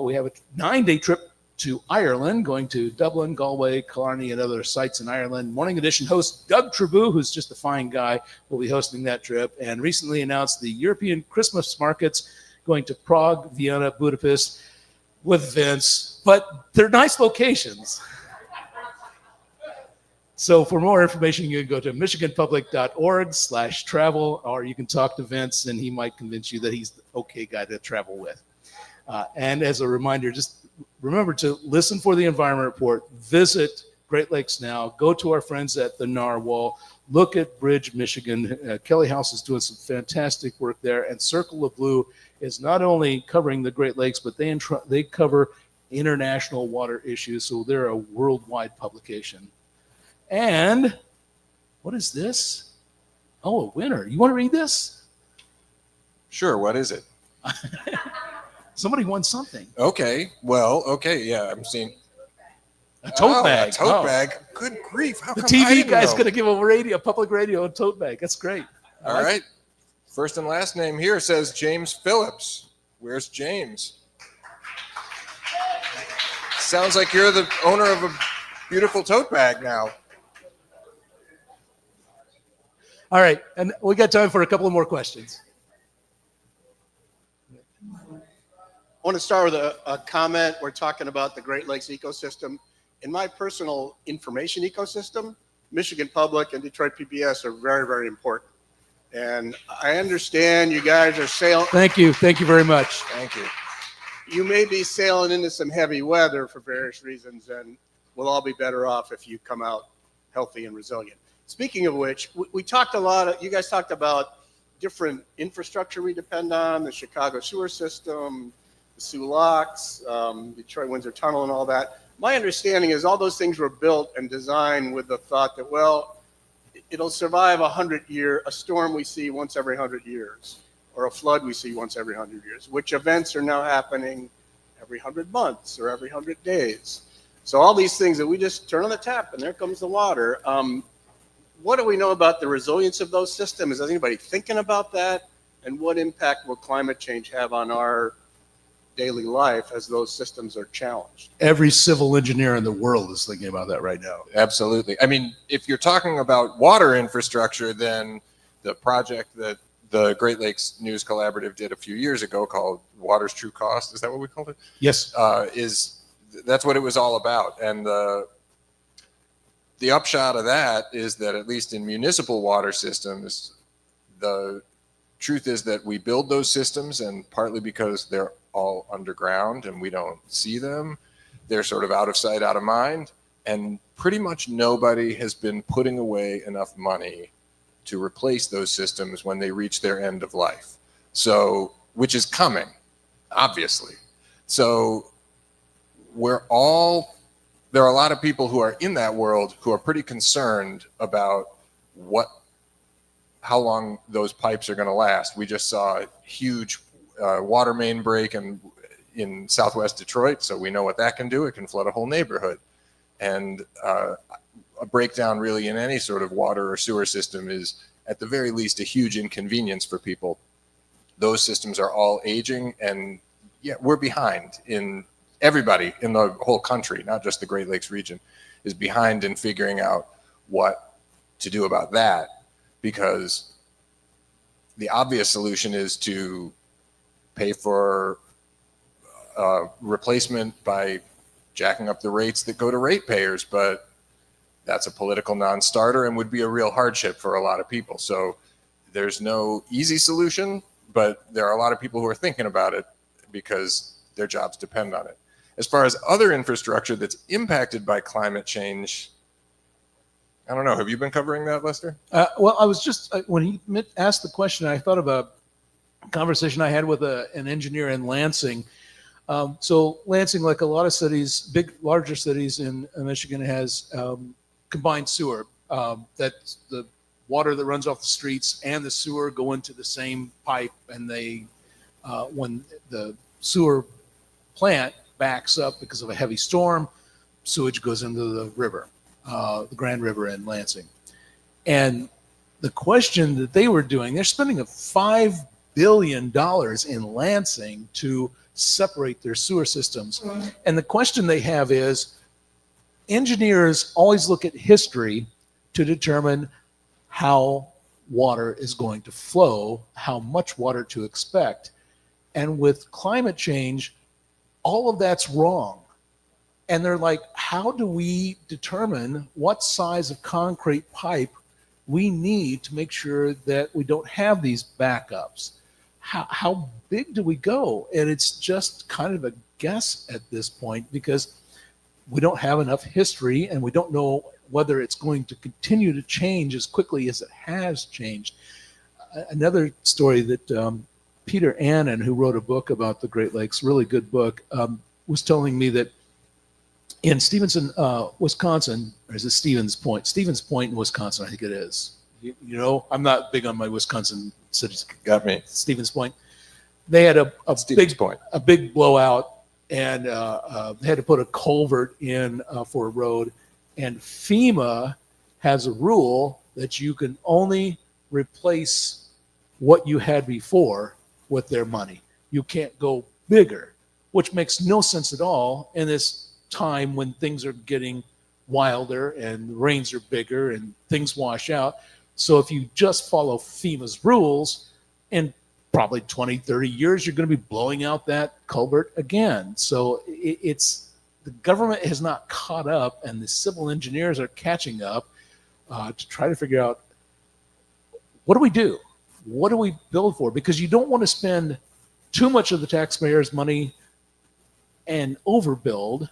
Speaker 1: We have a 9-day trip to Ireland, going to Dublin, Galway, Killarney, and other sites in Ireland. Morning Edition host Doug Trabou, who's just a fine guy, will be hosting that trip, and recently announced the European Christmas markets going to Prague, Vienna, Budapest with Vince, but they're nice locations. So for more information, you can go to michiganpublic.org/travel, or you can talk to Vince, and he might convince you that he's the okay guy to travel with. And as a reminder, just remember to listen for the Environment Report, visit Great Lakes Now, go to our friends at the Narwhal, look at Bridge, Michigan. Kelly House is doing some fantastic work there, and Circle of Blue is not only covering the Great Lakes, but they cover international water issues, so they're a worldwide publication. And what is this? Oh, a winner. You want to read this?
Speaker 2: Sure, what is it?
Speaker 1: Somebody won something.
Speaker 2: Okay, well, okay, yeah, I'm seeing.
Speaker 1: A tote bag.
Speaker 2: A tote bag. Good grief. How
Speaker 1: The
Speaker 2: come I
Speaker 1: TV
Speaker 2: didn't
Speaker 1: guy's
Speaker 2: know?
Speaker 1: going to give a public radio, a tote bag. That's great.
Speaker 2: All right. First and last name here says James Phillips. Where's James? Sounds like you're the owner of a beautiful tote bag now.
Speaker 1: All right, and we got time for a couple of more questions.
Speaker 4: I want to start with a comment. We're talking about the Great Lakes ecosystem. In my personal information ecosystem, Michigan Public and Detroit PBS are very, very important. And I understand you guys are sailing.
Speaker 1: Thank you. Thank you very much.
Speaker 2: Thank you.
Speaker 4: You may be sailing into some heavy weather for various reasons, and we'll all be better off if you come out healthy and resilient. Speaking of which, we talked a lot, you guys talked about different infrastructure we depend on, the Chicago sewer system, the Sioux Locks, Detroit Windsor Tunnel and all that. My understanding is all those things were built and designed with the thought that, well, it'll survive a storm we see once every 100 years, or a flood we see once every 100 years, which events are now happening every 100 months or every 100 days. So all these things that we just turn on the tap and there comes the water. What do we know about the resilience of those systems? Is anybody thinking about that? And what impact will climate change have on our daily life as those systems are challenged?
Speaker 1: Every civil engineer in the world is thinking about that right now.
Speaker 2: Absolutely. I mean, if you're talking about water infrastructure, then the project that the Great Lakes News Collaborative did a few years ago called Water's True Cost, is that what we called it?
Speaker 1: Yes.
Speaker 2: That's what it was all about. And the upshot of that is that at least in municipal water systems, the truth is that we build those systems, and partly because they're all underground and we don't see them, they're sort of out of sight, out of mind. And pretty much nobody has been putting away enough money to replace those systems when they reach their end of life. So, which is coming, obviously. So there are a lot of people who are in that world who are pretty concerned about how long those pipes are going to last. We just saw a huge water main break in Southwest Detroit, so we know what that can do. It can flood a whole neighborhood. And a breakdown really in any sort of water or sewer system is at the very least a huge inconvenience for people. Those systems are all aging, and yeah, we're behind everybody in the whole country, not just the Great Lakes region, is behind in figuring out what to do about that, because the obvious solution is to pay for replacement by jacking up the rates that go to ratepayers, but that's a political non-starter and would be a real hardship for a lot of people. So there's no easy solution, but there are a lot of people who are thinking about it because their jobs depend on it. As far as other infrastructure that's impacted by climate change, I don't know. Have you been covering that, Lester?
Speaker 1: Well, I was just, when he asked the question, I thought of a conversation I had with an engineer in Lansing. So Lansing, like a lot of cities, larger cities in Michigan, has combined sewer. That's the water that runs off the streets and the sewer go into the same pipe, and they, when the sewer plant backs up because of a heavy storm, sewage goes into the river, the Grand River in Lansing. And the question that they were doing, they're spending $5 billion in Lansing to separate their sewer systems. And the question they have is, engineers always look at history to determine how water is going to flow, how much water to expect. And with climate change, all of that's wrong. And they're like, how do we determine what size of concrete pipe we need to make sure that we don't have these backups? How big do we go? And it's just kind of a guess at this point because we don't have enough history and we don't know whether it's going to continue to change as quickly as it has changed. Another story that Peter Annan, who wrote a book about the Great Lakes, really good book, was telling me that in Stevenson, Wisconsin, or is it Stevens Point? Stevens Point in Wisconsin, I think it is. You know, I'm not big on my Wisconsin cities.
Speaker 2: Got me.
Speaker 1: Stevens Point. They had a big blowout, and they had to put a culvert in for a road. And FEMA has a rule that you can only replace what you had before with their money. You can't go bigger, which makes no sense at all in this time when things are getting wilder and rains are bigger and things wash out. So if you just follow FEMA's rules, in probably 20, 30 years, you're going to be blowing out that culvert again. So it's the government has not caught up, and the civil engineers are catching up to try to figure out, what do we do? What do we build for? Because you don't want to spend too much of the taxpayers' money and overbuild,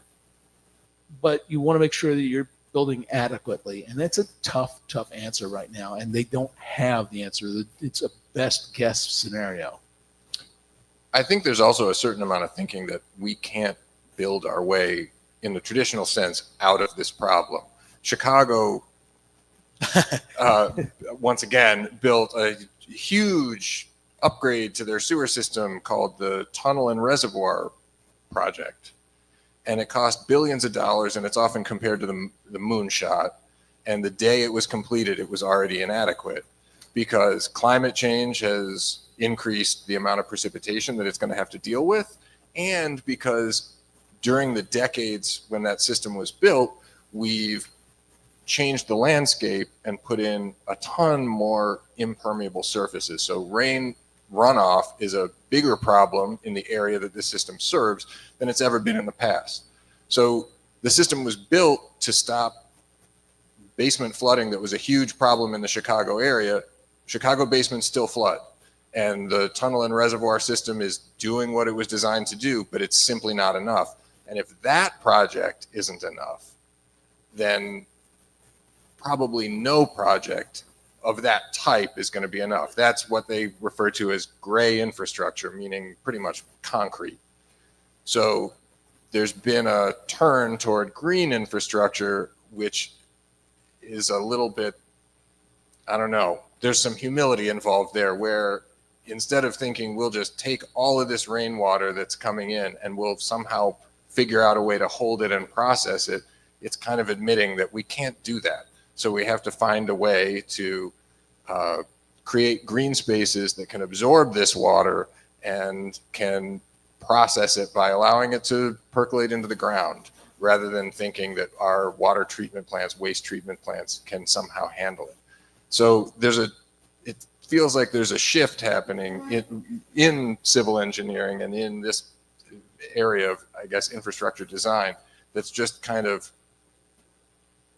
Speaker 1: but you want to make sure that you're building adequately. And that's a tough answer right now. And they don't have the answer. It's a best guess scenario.
Speaker 2: I think there's also a certain amount of thinking that we can't build our way in the traditional sense out of this problem. Chicago, once again, built a huge upgrade to their sewer system called the Tunnel and Reservoir Project. And it cost billions of dollars, and it's often compared to the moonshot. And the day it was completed, it was already inadequate because climate change has increased the amount of precipitation that it's going to have to deal with. And because during the decades when that system was built, we've changed the landscape and put in a ton more impermeable surfaces. So rain runoff is a bigger problem in the area that this system serves than it's ever been in the past. So the system was built to stop basement flooding that was a huge problem in the Chicago area. Chicago basements still flood, and the tunnel and reservoir system is doing what it was designed to do, but it's simply not enough. And if that project isn't enough, then probably no project of that type is going to be enough. That's what they refer to as gray infrastructure, meaning pretty much concrete. So there's been a turn toward green infrastructure, which is a little bit, I don't know, there's some humility involved there where instead of thinking we'll just take all of this rainwater that's coming in and we'll somehow figure out a way to hold it and process it, it's kind of admitting that we can't do that. So we have to find a way to create green spaces that can absorb this water and can process it by allowing it to percolate into the ground, rather than thinking that our water treatment plants, waste treatment plants can somehow handle it. So it feels like there's a shift happening in civil engineering and in this area of, I guess, infrastructure design, that's just kind of,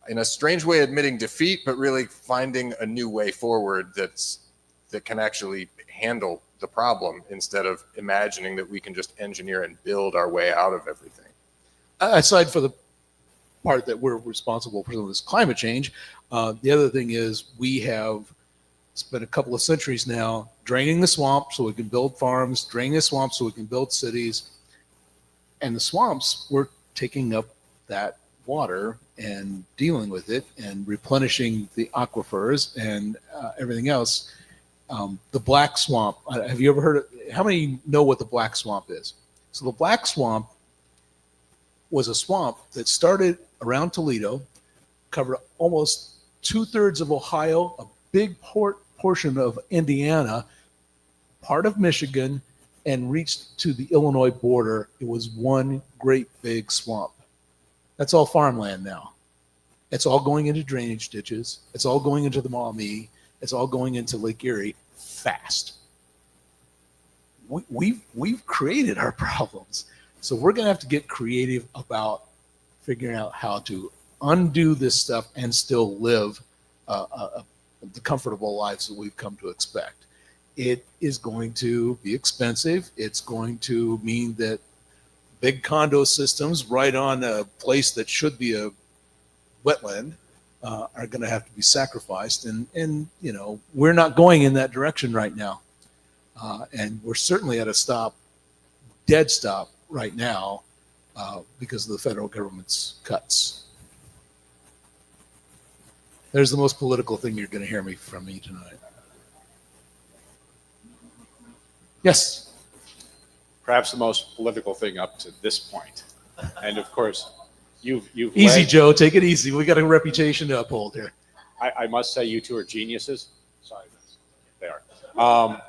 Speaker 2: in a strange way, admitting defeat, but really finding a new way forward that can actually handle the problem instead of imagining that we can just engineer and build our way out of everything.
Speaker 1: Aside for the part that we're responsible for some of this climate change, the other thing is we have spent a couple of centuries now draining the swamp so we can build farms, draining the swamp so we can build cities. And the swamps were taking up that water and dealing with it and replenishing the aquifers and everything else. The black swamp, have you ever heard of, how many know what the black swamp is? So the black swamp was a swamp that started around Toledo, covered almost 2/3 of Ohio, a big portion of Indiana, part of Michigan, and reached to the Illinois border. It was one great big swamp. That's all farmland now. It's all going into drainage ditches. It's all going into the Maumee. It's all going into Lake Erie fast. We've created our problems. So we're going to have to get creative about figuring out how to undo this stuff and still live the comfortable lives that we've come to expect. It is going to be expensive. It's going to mean that big condo systems right on a place that should be a wetland are going to have to be sacrificed. And you know, we're not going in that direction right now. And we're certainly at a dead stop right now because of the federal government's cuts. There's the most political thing you're going to hear from me tonight. Yes.
Speaker 5: Perhaps the most political thing up to this point. And of course, you've
Speaker 1: easy, Joe. Take it easy. We got a reputation to uphold here.
Speaker 5: I must say, you two are geniuses. Sorry, they are.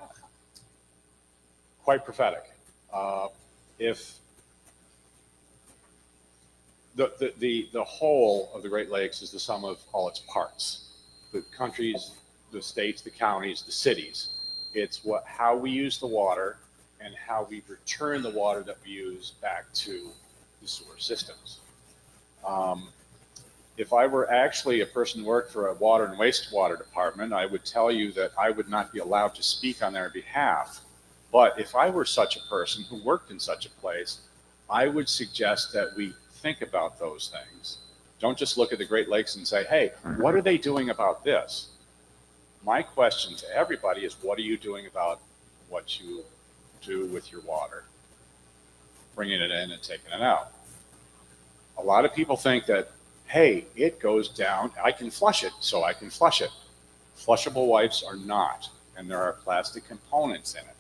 Speaker 5: Quite prophetic. If the whole of the Great Lakes is the sum of all its parts, the countries, the states, the counties, the cities. It's how we use the water and how we return the water that we use back to the sewer systems. If I were actually a person who worked for a water and wastewater department, I would tell you that I would not be allowed to speak on their behalf. But if I were such a person who worked in such a place, I would suggest that we think about those things. Don't just look at the Great Lakes and say, hey, what are they doing about this? My question to everybody is, what are you doing about what you do with your water? Bringing it in and taking it out. A lot of people think that, hey, it goes down, I can flush it, so I can flush it. Flushable wipes are not, and there are plastic components in it.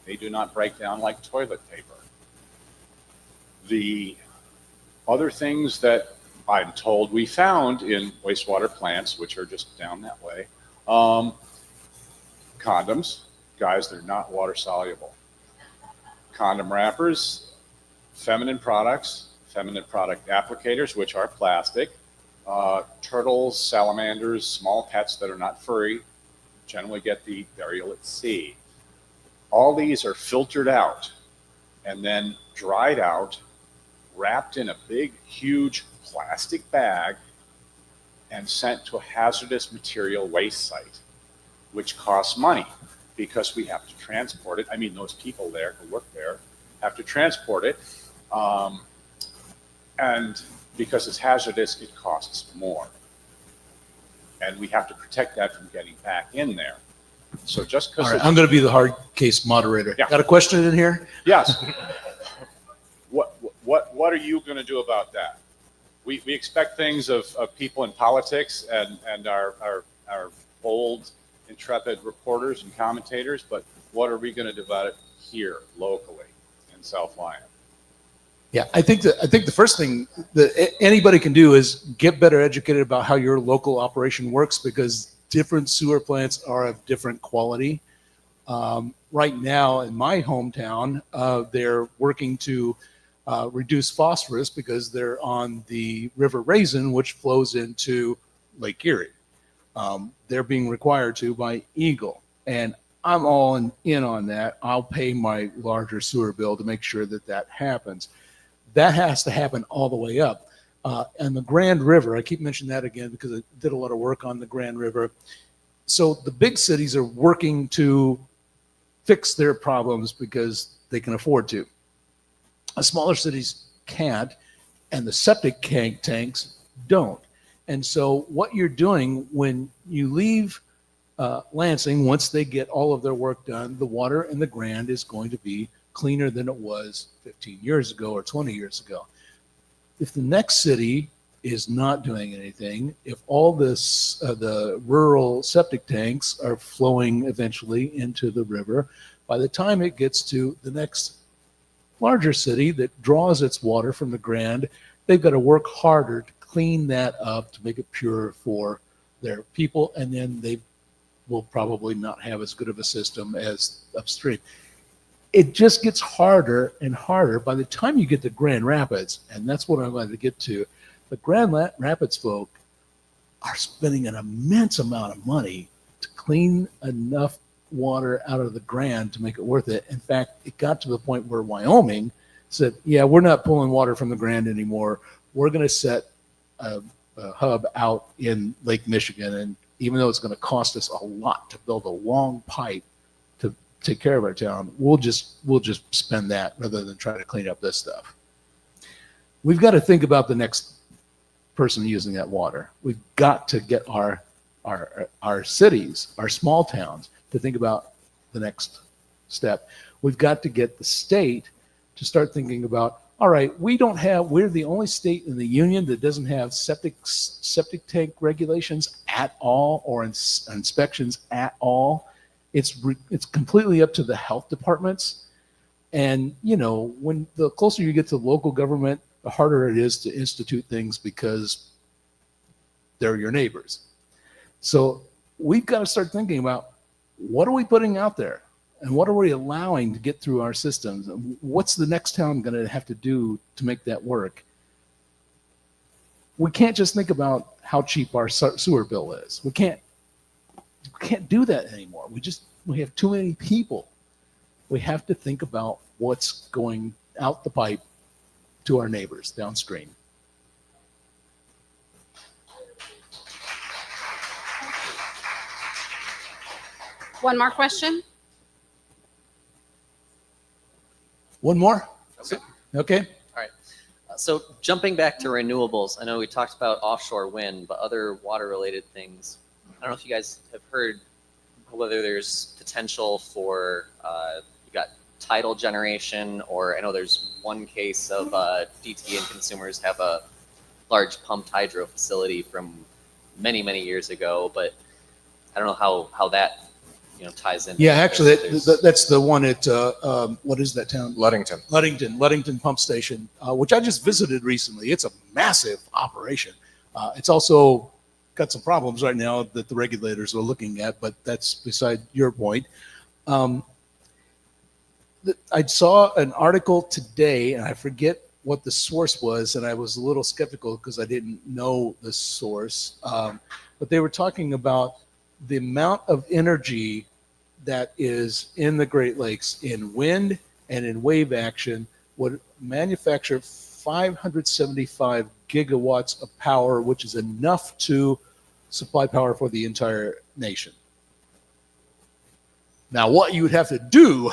Speaker 5: They do not break down like toilet paper. The other things that I'm told we found in wastewater plants, which are just down that way, condoms, guys, they're not water soluble. Condom wrappers, feminine product applicators, which are plastic, turtles, salamanders, small pets that are not furry, generally get the burial at sea. All these are filtered out and then dried out, wrapped in a big, huge plastic bag, and sent to a hazardous material waste site, which costs money because we have to transport it. I mean, those people there who work there have to transport it. And because it's hazardous, it costs more. And we have to protect that from getting back in there. So just because...
Speaker 1: All right, I'm going to be the hard case moderator.
Speaker 5: Yeah.
Speaker 1: Got a question in here?
Speaker 5: Yes. What are you going to do about that? We expect things of people in politics and our bold, intrepid reporters and commentators, but what are we going to do about it here, locally, in South Lyon?
Speaker 1: Yeah, I think the first thing that anybody can do is get better educated about how your local operation works, because different sewer plants are of different quality. Right now in my hometown, they're working to reduce phosphorus because they're on the River Raisin, which flows into Lake Erie. They're being required to by Eagle, and I'm all in on that. I'll pay my larger sewer bill to make sure that that happens. That has to happen all the way up. And the Grand River, I keep mentioning that again because I did a lot of work on the Grand River. So the big cities are working to fix their problems because they can afford to. Smaller cities can't, and the septic tanks don't. And so what you're doing when you leave Lansing, once they get all of their work done, the water in the Grand is going to be cleaner than it was 15 years ago or 20 years ago. If the next city is not doing anything, if all this the rural septic tanks are flowing eventually into the river, by the time it gets to the next larger city that draws its water from the Grand, they've got to work harder to clean that up to make it pure for their people, and then they will probably not have as good of a system as upstream. It just gets harder and harder by the time you get to Grand Rapids, and that's what I'm going to get to. The Grand Rapids folk are spending an immense amount of money to clean enough water out of the Grand to make it worth it. In fact, it got to the point where Wyoming said, yeah, we're not pulling water from the Grand anymore. We're going to set a hub out in Lake Michigan, and even though it's going to cost us a lot to build a long pipe to take care of our town, we'll just spend that rather than try to clean up this stuff. We've got to think about the next person using that water. We've got to get our cities, our small towns, to think about the next step. We've got to get the state to start thinking about, all right, we're the only state in the union that doesn't have septic tank regulations at all or inspections at all. It's completely up to the health departments. And, when the closer you get to local government, the harder it is to institute things because they're your neighbors. So we've got to start thinking about, what are we putting out there? And what are we allowing to get through our systems? What's the next town going to have to do to make that work? We can't just think about how cheap our sewer bill is. We can't do that anymore. We have too many people. We have to think about what's going out the pipe to our neighbors downstream.
Speaker 6: One more question. One more?
Speaker 1: Okay.
Speaker 22: All right. So jumping back to renewables, I know we talked about offshore wind, but other water-related things. I don't know if you guys have heard whether there's potential for you got tidal generation, or I know there's one case of DTE and consumers have a large pumped hydro facility from many, many years ago, but I don't know how that ties in.
Speaker 1: Yeah, actually, that's the one at what is that town?
Speaker 2: Ludington
Speaker 1: Pump Station, which I just visited recently. It's a massive operation. It's also got some problems right now that the regulators are looking at, but that's beside your point. I saw an article today, and I forget what the source was, and I was a little skeptical because I didn't know the source. But they were talking about the amount of energy that is in the Great Lakes in wind and in wave action would manufacture 575 gigawatts of power, which is enough to supply power for the entire nation. Now, what you would have to do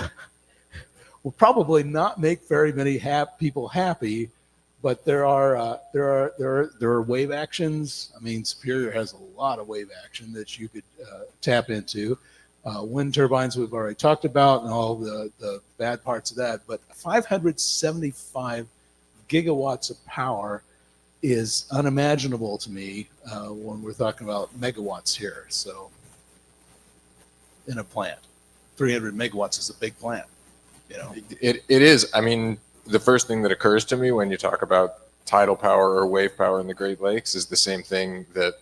Speaker 1: will probably not make very many people happy, but there are wave actions. I mean, Superior has a lot of wave action that you could tap into. Wind turbines we've already talked about and all the bad parts of that, but 575 gigawatts of power is unimaginable to me when we're talking about megawatts here. So in a plant, 300 megawatts is a big plant.
Speaker 2: It is. I mean, the first thing that occurs to me when you talk about tidal power or wave power in the Great Lakes is the same thing that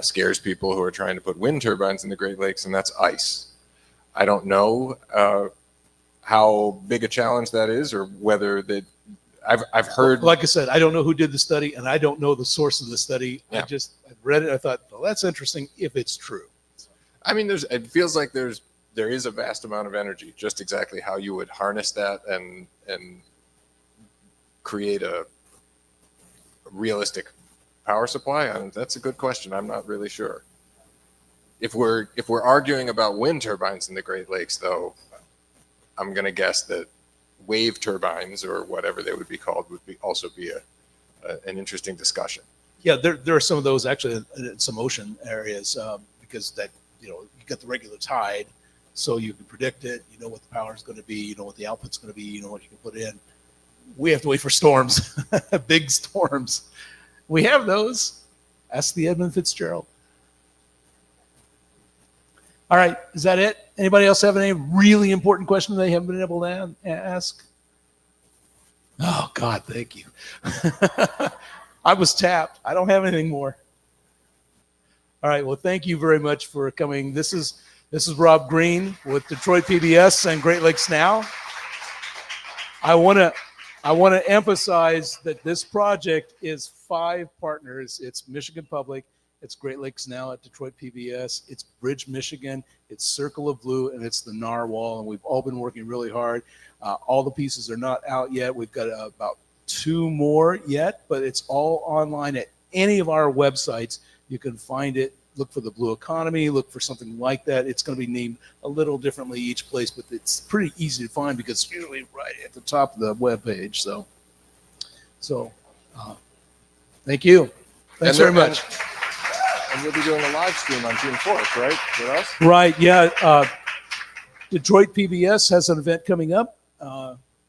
Speaker 2: scares people who are trying to put wind turbines in the Great Lakes, and that's ice. I don't know how big a challenge that is, or whether that. I've heard.
Speaker 1: Like I said, I don't know who did the study, and I don't know the source of the study. Yeah. I read it. I thought, well, that's interesting if it's true.
Speaker 2: I mean, it feels like there is a vast amount of energy. Just exactly how you would harness that and create a realistic power supply? That's a good question. I'm not really sure. If we're arguing about wind turbines in the Great Lakes, though, I'm going to guess that wave turbines or whatever they would be called would also be an interesting discussion.
Speaker 1: Yeah, there are some of those actually in some ocean areas because that, you got the regular tide, so you can predict it. You know what the power is going to be. You know what the output's going to be. You know what you can put in. We have to wait for storms, big storms. We have those. Ask the Edmund Fitzgerald. All right, is that it? Anybody else have any really important questions they haven't been able to ask? Oh, God, thank you. I was tapped. I don't have anything more. All right, well, thank you very much for coming. This is Rob Green with Detroit PBS and Great Lakes Now. I want to emphasize that this project is 5 partners. It's Michigan Public, it's Great Lakes Now at Detroit PBS, it's Bridge Michigan, it's Circle of Blue, and it's the Narwhal, and we've all been working really hard. All the pieces are not out yet. We've got about 2 more yet, but it's all online at any of our websites. You can find it. Look for the Blue Economy. Look for something like that. It's going to be named a little differently each place, but it's pretty easy to find because it's usually right at the top of the web page. So thank you. Thanks very much.
Speaker 2: And you'll be doing a live stream on June 4th, right? With us?
Speaker 1: Right. Yeah. Detroit PBS has an event coming up.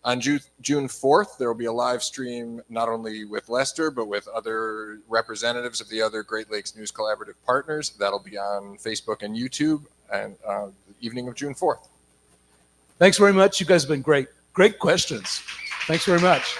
Speaker 2: On June 4th, there will be a live stream not only with Lester, but with other representatives of the other Great Lakes News Collaborative partners. That'll be on Facebook and YouTube and the evening of June 4th.
Speaker 1: Thanks very much. You guys have been great. Great questions. Thanks very much.